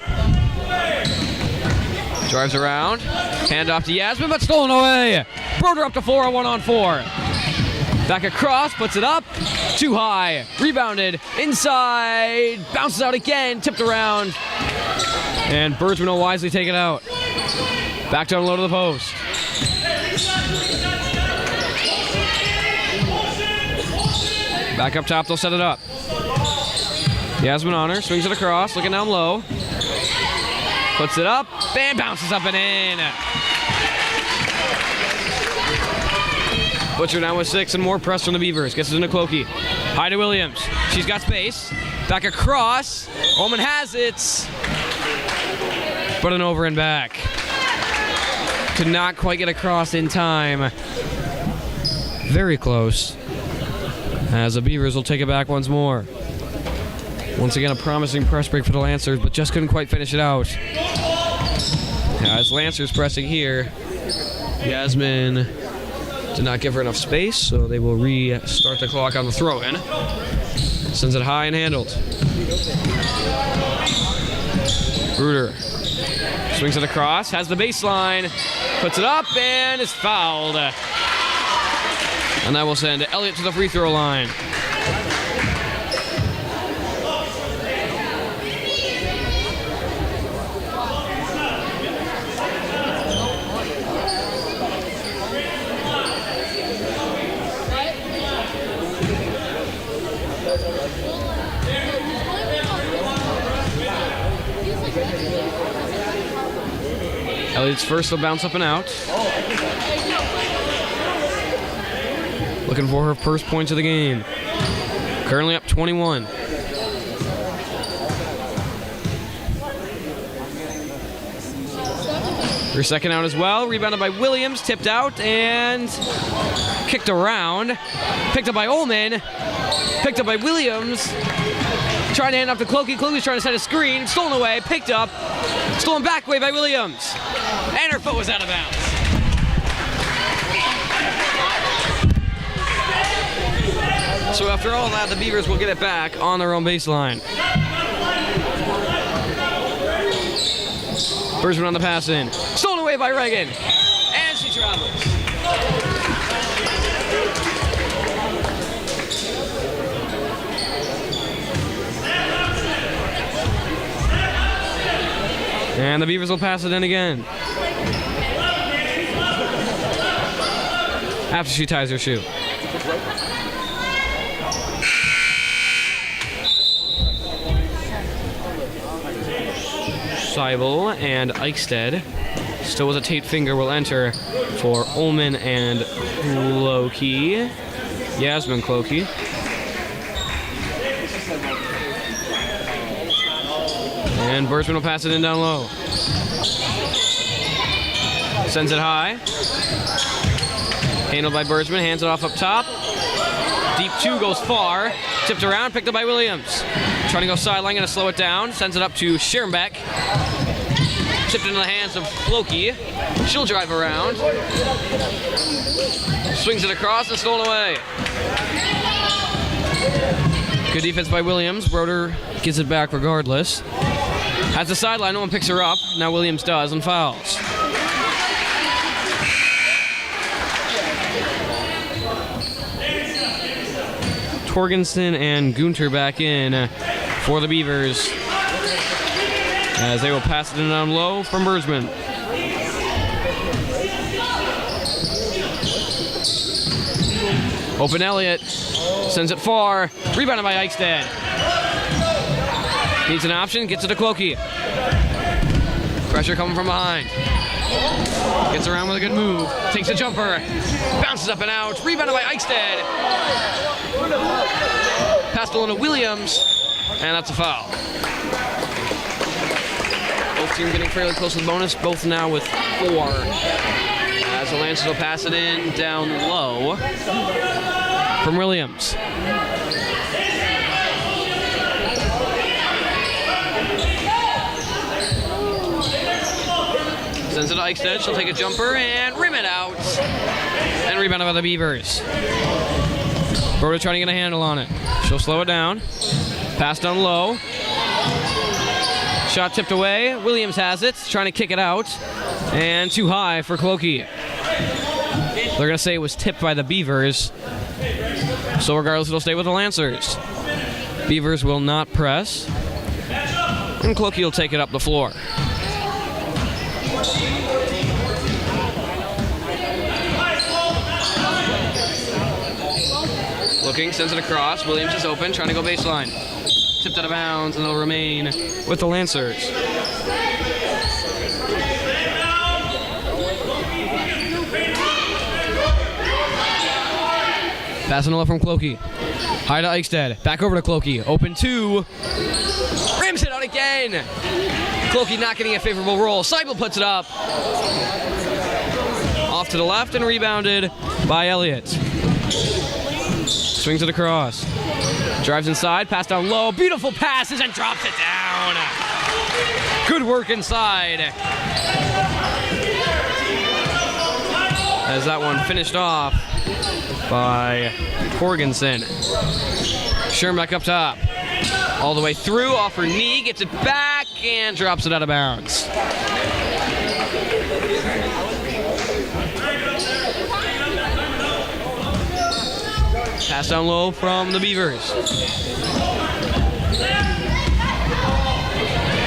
Drives around. Hand off to Yasmin, but stolen away. Broder up to 4 on 1-on-4. Back across, puts it up. Too high. Rebounded. Inside. Bounces out again. Tipped around. And Birdsman will wisely take it out. Back down low to the post. Back up top, they'll set it up. Yasmin on her, swings it across, looking down low. Puts it up, and bounces up and in. Butcher down with 6 and more press from the Beavers. Gets it into Clokey. High to Williams. She's got space. Back across. Ullman has it. But an over and back. Could not quite get across in time. Very close. As the Beavers will take it back once more. Once again, a promising press break for the Lancers, but just couldn't quite finish it out. As Lancers pressing here, Yasmin did not give her enough space, so they will restart the clock on the throw-in. Sends it high and handled. Bruder swings it across, has the baseline, puts it up, and is fouled. And that will send Elliott to the free throw line. Elliott's first will bounce up and out. Looking for her first points of the game. Currently up 21. Her second out as well. Rebounded by Williams. Tipped out and kicked around. Picked up by Ullman. Picked up by Williams. Trying to hand off to Clokey. Clokey's trying to set a screen. Stolen away. Picked up. Stolen back away by Williams. And her foot was out of bounds. So after all that, the Beavers will get it back on their own baseline. Birdsman on the pass in. Stolen away by Reagan. And she travels. And the Beavers will pass it in again. After she ties her shoe. Seibel and Eichstead. Still with a Tate finger will enter for Ullman and Clokey. Yasmin Clokey. And Birdsman will pass it in down low. Sends it high. Handled by Birdsman, hands it off up top. Deep 2 goes far. Tipped around, picked up by Williams. Trying to go sideline, gonna slow it down. Sends it up to Scherenbeck. Tipped into the hands of Clokey. She'll drive around. Swings it across and stolen away. Good defense by Williams. Broder gets it back regardless. Has the sideline, no one picks her up. Now Williams does and fouls. Torgensen and Gunter back in for the Beavers as they will pass it in down low from Birdsman. Open Elliott, sends it far, rebounded by Eichstead. Needs an option, gets it to Clokey. Pressure coming from behind. Gets around with a good move, takes a jumper, bounces up and out, rebounded by Eichstead. Passed along to Williams, and that's a foul. Both teams getting fairly close to the bonus, both now with 4. As the Lancers will pass it in down low from Williams. Sends it to Eichstead, she'll take a jumper and rim it out. And rebounded by the Beavers. Broder trying to get a handle on it. She'll slow it down. Pass down low. Shot tipped away. Williams has it, trying to kick it out. And too high for Clokey. They're going to say it was tipped by the Beavers. So regardless, it'll stay with the Lancers. Beavers will not press. And Clokey will take it up the floor. Looking, sends it across. Williams is open, trying to go baseline. Tipped out of bounds, and it'll remain with the Lancers. Passing low from Clokey. High to Eichstead. Back over to Clokey. Open 2. Rims it out again. Clokey not getting a favorable roll. Seibel puts it up. Off to the left and rebounded by Elliott. Swings it across. Drives inside. Pass down low. Beautiful passes and drops it down. Good work inside. As that one finished off by Torgensen. Schoenbeck up top. All the way through, off her knee, gets it back, and drops it out of bounds. Pass down low from the Beavers.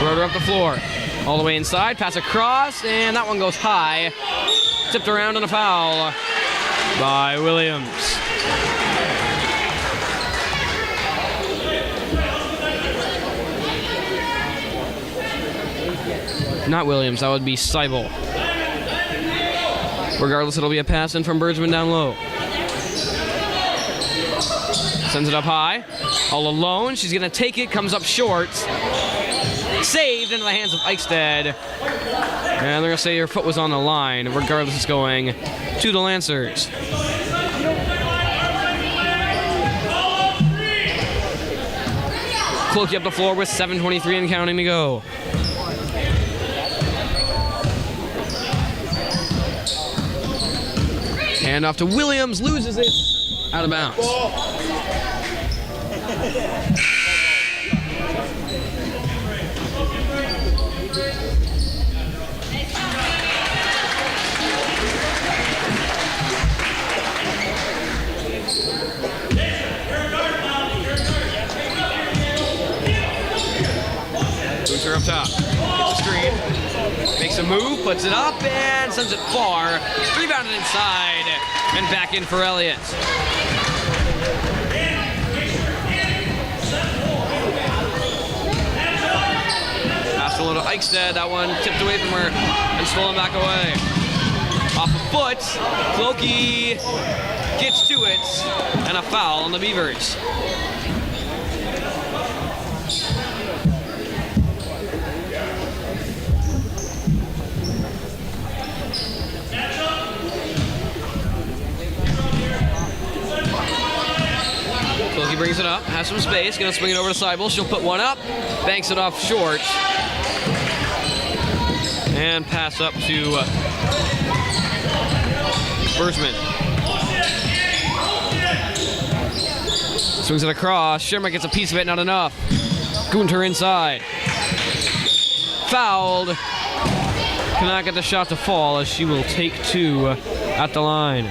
Rotor up the floor. All the way inside, pass across, and that one goes high. Tipped around on a foul by Williams. Not Williams, that would be Seibel. Regardless, it'll be a pass in from Bergsman down low. Sends it up high. All alone, she's gonna take it, comes up short. Saved into the hands of Eichstead. And they're gonna say her foot was on the line. Regardless, it's going to the Lancers. Clokey up the floor with 7:23 and counting to go. Hand off to Williams, loses it, out of bounds. Booster up top, gets a screen, makes a move, puts it up, and sends it far. Rebounded inside, and back in for Elliott. Pass a little to Eichstead, that one tipped away from her, and stolen back away. Off a foot, Clokey gets to it, and a foul on the Beavers. Clokey brings it up, has some space, gonna swing it over to Seibel. She'll put one up, banks it off short, and pass up to Bergsman. Swings it across, Sherman gets a piece of it, not enough. Gunter inside. Fouled. Cannot get the shot to fall as she will take 2 at the line.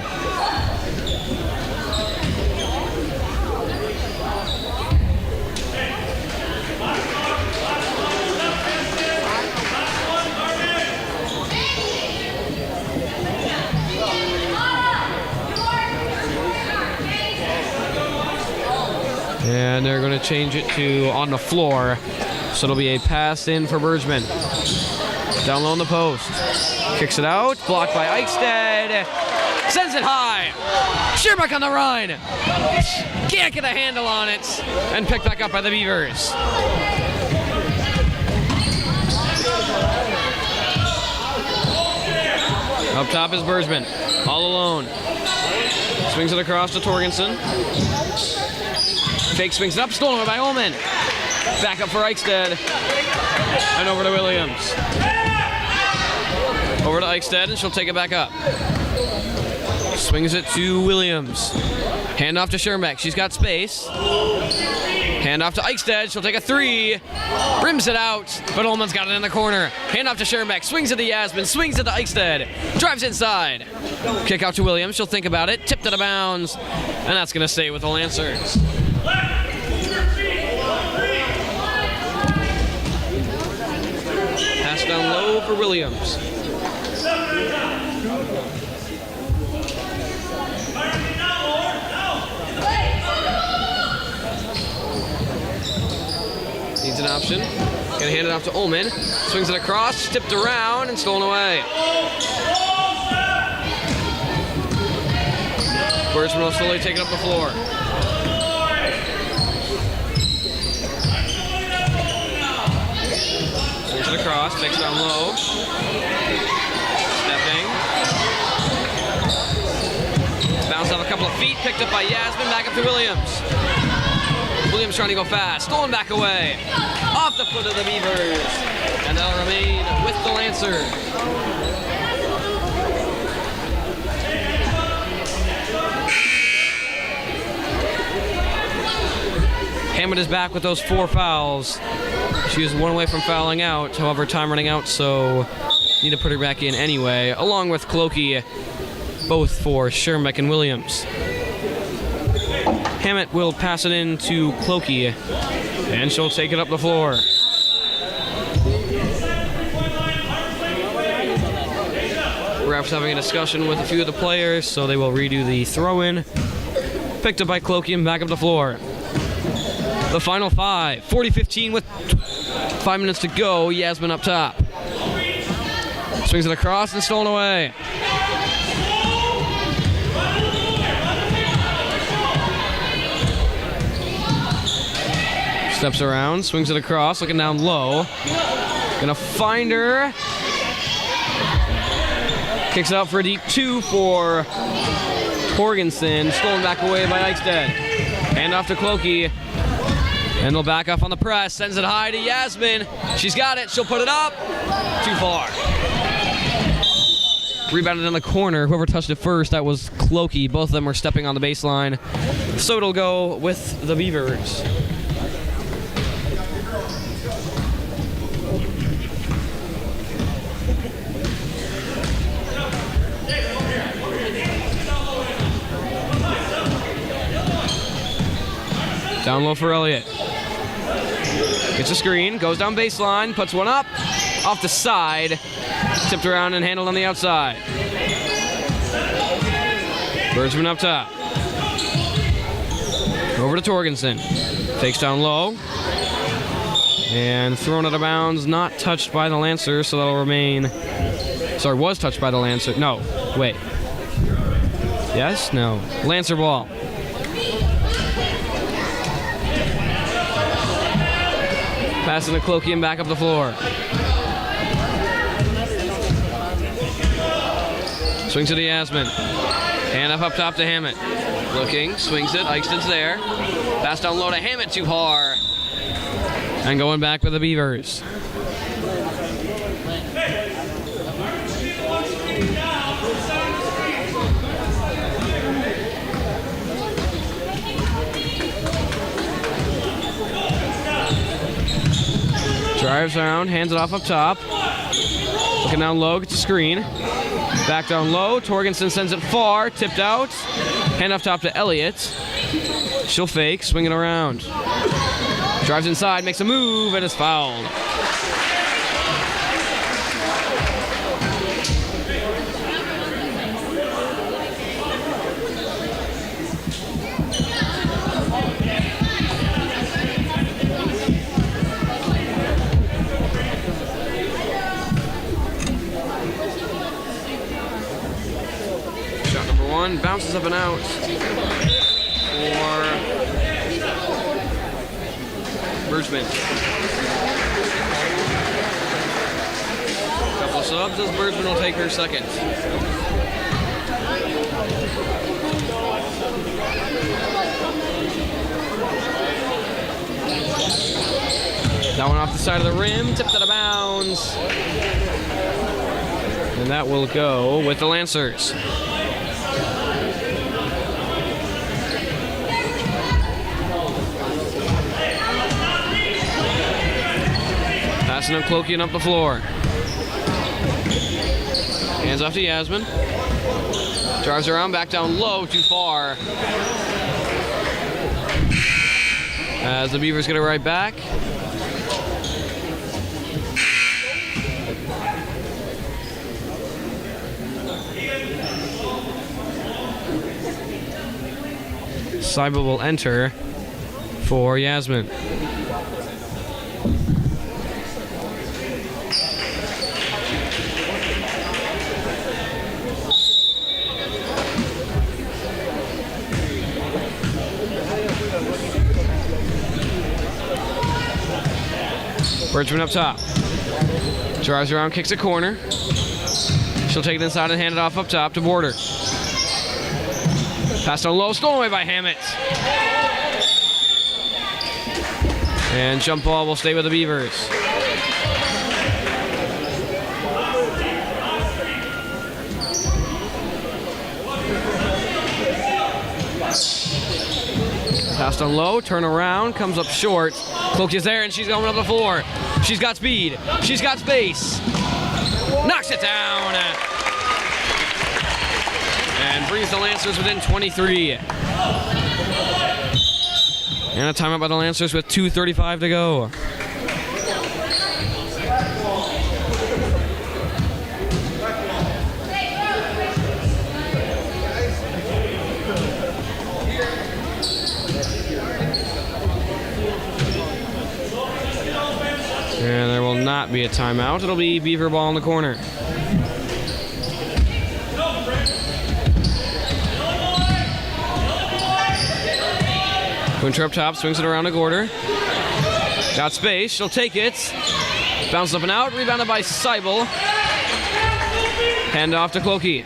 And they're going to change it to on the floor. So it'll be a pass in for Bergsman. Down low on the post. Kicks it out. Blocked by Eichstead. Sends it high. Scherbeck on the run. Can't get a handle on it. And picked back up by the Beavers. Up top is Bergsman. All alone. Swings it across to Torgensen. Fake swings it up, stolen by Ullman. Back up for Eichstead. And over to Williams. Over to Eichstead, and she'll take it back up. Swings it to Williams. Hand off to Schoenbeck. She's got space. Hand off to Eichstead. She'll take a 3. Rims it out, but Ullman's got it in the corner. Hand off to Scherbeck. Swings it to Yasmin. Swings it to Eichstead. Drives inside. Kick out to Williams. She'll think about it. Tipped out of bounds. And that's going to stay with the Lancers. Pass down low for Williams. Needs an option. Gonna hand it off to Ullman. Swings it across, tipped around, and stolen away. Birdsman will slowly take it up the floor. Swings it across, takes it down low. Stepping. Bounced off a couple of feet, picked up by Yasmin, back up to Williams. Williams trying to go fast, stolen back away. Off the foot of the Beavers. And they'll remain with the Lancers. Hammond is back with those 4 fouls. She is 1 away from fouling out. However, time running out, so need to put her back in anyway. Along with Clokey, both for Scherbeck and Williams. Hammett will pass it in to Clokey, and she'll take it up the floor. Refs having a discussion with a few of the players, so they will redo the throw-in. Picked up by Clokey and back up the floor. The final 5, 40-15 with 5 minutes to go. Yasmin up top. Swings it across and stolen away. Steps around, swings it across, looking down low. Gonna find her. Kicks out for a deep 2 for Torgensen. Stolen back away by Eichstead. Hand off to Clokey. And they'll back off on the press. Sends it high to Yasmin. She's got it. She'll put it up. Too far. Rebounded in the corner. Whoever touched it first, that was Clokey. Both of them were stepping on the baseline. So it'll go with the Beavers. Down low for Elliott. Gets a screen, goes down baseline, puts one up, off the side, tipped around and handled on the outside. Birdsman up top. Over to Torgensen. Takes down low. And thrown out of bounds, not touched by the Lancers, so that'll remain... Sorry, was touched by the Lancer. No, wait. Yes? No. Lancer ball. Passing to Clokey and back up the floor. Swings it to Yasmin. Hand up top to Hammett. Looking, swings it. Eichsted's there. Pass down low to Hammett, too far. And going back with the Beavers. Drives around, hands it off up top. Looking down low, gets a screen. Back down low, Torgensen sends it far, tipped out. Hand off top to Elliott. She'll fake, swing it around. Drives inside, makes a move, and is fouled. Bounces up and out for Birdsman. Couple of subs as Birdsman will take her second. That one off the side of the rim, tipped out of bounds. And that will go with the Lancers. Passing up Cloaky and up the floor. Hands off to Yasmin. Drives around, back down low, too far. As the Beavers get it right back. Seibel will enter for Yasmin. Bergman up top. Drives around, kicks a corner. She'll take it inside and hand it off up top to Border. Pass down low, stolen away by Hammett. And jump ball will stay with the Beavers. Pass down low, turn around, comes up short. Cloaky is there and she's going up the floor. She's got speed, she's got space. Knocks it down. And brings the Lancers within 23. And a timeout by the Lancers with 2:35 to go. And there will not be a timeout. It'll be Beaver ball in the corner. Winter up top, swings it around to Gorder. Got space, she'll take it. Bounces up and out, rebounded by Seibel. Hand off to Cloaky.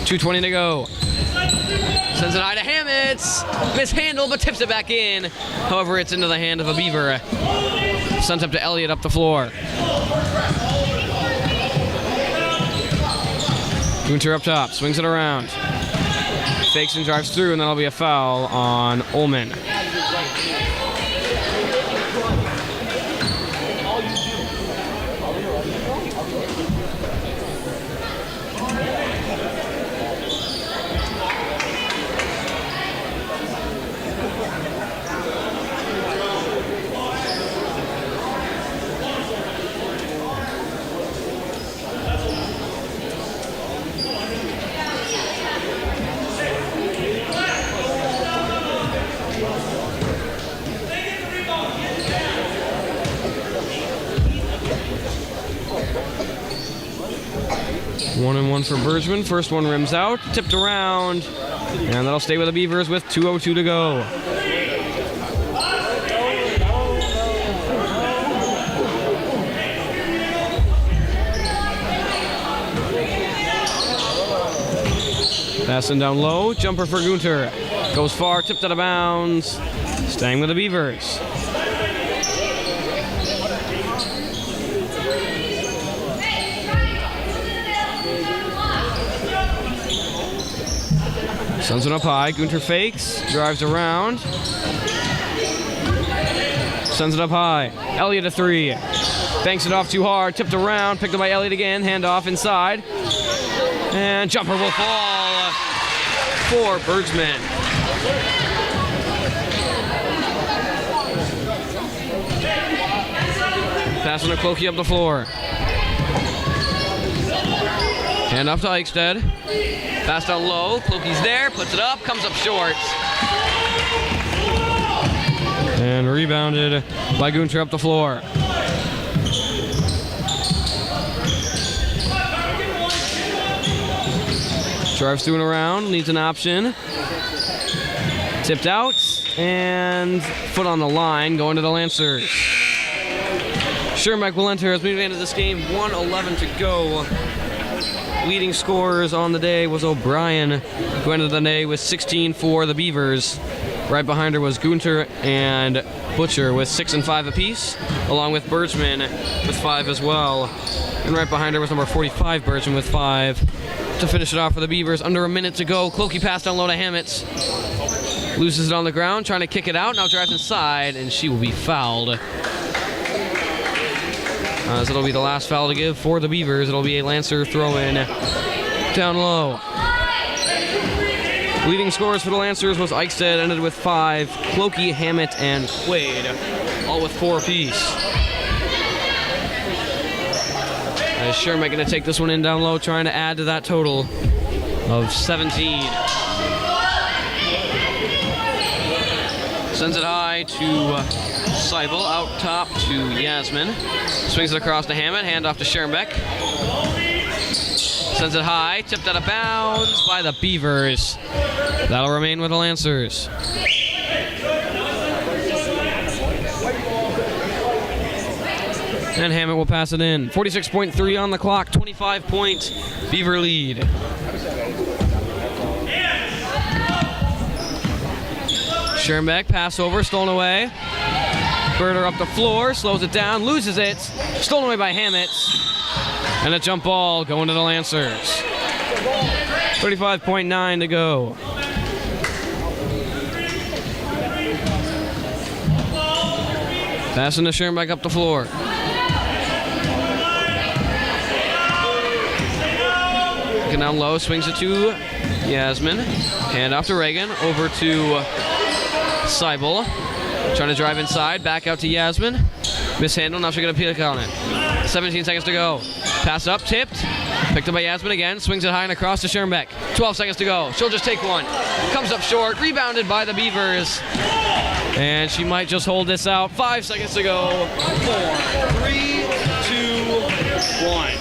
2:20 to go. Sends it high to Hammett. Mishandled, but tips it back in. However, it's into the hand of a Beaver. Sent up to Elliott up the floor. Gunter up top, swings it around. Fakes and drives through, and that'll be a foul on Ullman. One and one for Bergman. First one rims out, tipped around, and that'll stay with the Beavers with 2:02 to go. Passing down low, jumper for Gunter. Goes far, tipped out of bounds. Staying with the Beavers. Sends it up high. Gunter fakes, drives around. Sends it up high. Elliott a three. Banks it off too hard, tipped around, picked up by Elliott again, hand off inside. And jumper will fall for Bergsman. Passing to Cloaky up the floor. Hand off to Eichstead. Pass down low, Cloaky's there, puts it up, comes up short. And rebounded by Gunter up the floor. Drives through and around, needs an option. Tipped out, and foot on the line, going to the Lancers. Schermbeck will enter as we move into this game, 1:11 to go. Leading scorers on the day was O'Brien, who ended the day with 16 for the Beavers. Right behind her was Gunter and Butcher with 6 and 5 apiece, along with Bergman with 5 as well. And right behind her was number 45, Bergman with 5. To finish it off for the Beavers, under a minute to go. Cloaky pass down low to Hammett. Loses it on the ground, trying to kick it out. Now drives inside, and she will be fouled. As it'll be the last foul to give for the Beavers. It'll be a Lancer throw-in down low. Leading scorers for the Lancers was Eichstead, ended with 5. Clokey, Hammett, and Quaid, all with 4 apiece. As Sherman going to take this one in down low, trying to add to that total of 17. Sends it high to Seibel, out top to Yasmin. Swings it across to Hammett, handoff to Schoenbeck. Sends it high, tipped out of bounds by the Beavers. That'll remain with the Lancers. And Hammett will pass it in. 46.3 on the clock, 25-point Beaver lead. Schoenbeck, pass over, stolen away. Birder up the floor, slows it down, loses it. Stolen away by Hammett. And a jump ball going to the Lancers. 35.9 to go. Passing to Schoenbeck up the floor. Looking down low, swings it to Yasmin. Hand off to Reagan, over to Seibel. Trying to drive inside, back out to Yasmin. Mishandle, now she's going to pick on it. 17 seconds to go. Pass up, tipped. Picked up by Yasmin again. Swings it high and across to Schoenbeck. 12 seconds to go. She'll just take one. Comes up short. Rebounded by the Beavers. And she might just hold this out. 5 seconds to go. 4, 3, 2, 1.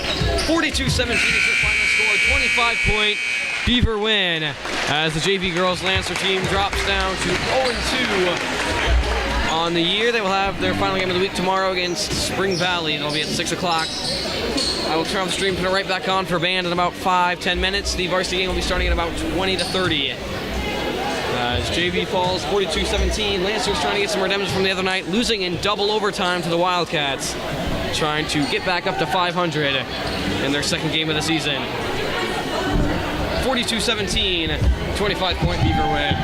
42-17 is the final score. 25-point Beaver win as the JV girls Lancer team drops down to 0-2 on the year. They will have their final game of the week tomorrow against Spring Valley. It'll be at 6 o'clock. I will turn off the stream, put it right back on for band in about 5-10 minutes. The varsity game will be starting in about 20 to 30. As JV falls 42-17, Lancers trying to get some redemption from the other night, losing in double overtime to the Wildcats, trying to get back up to 500 in their second game of the season. 42-17, 25-point Beaver win.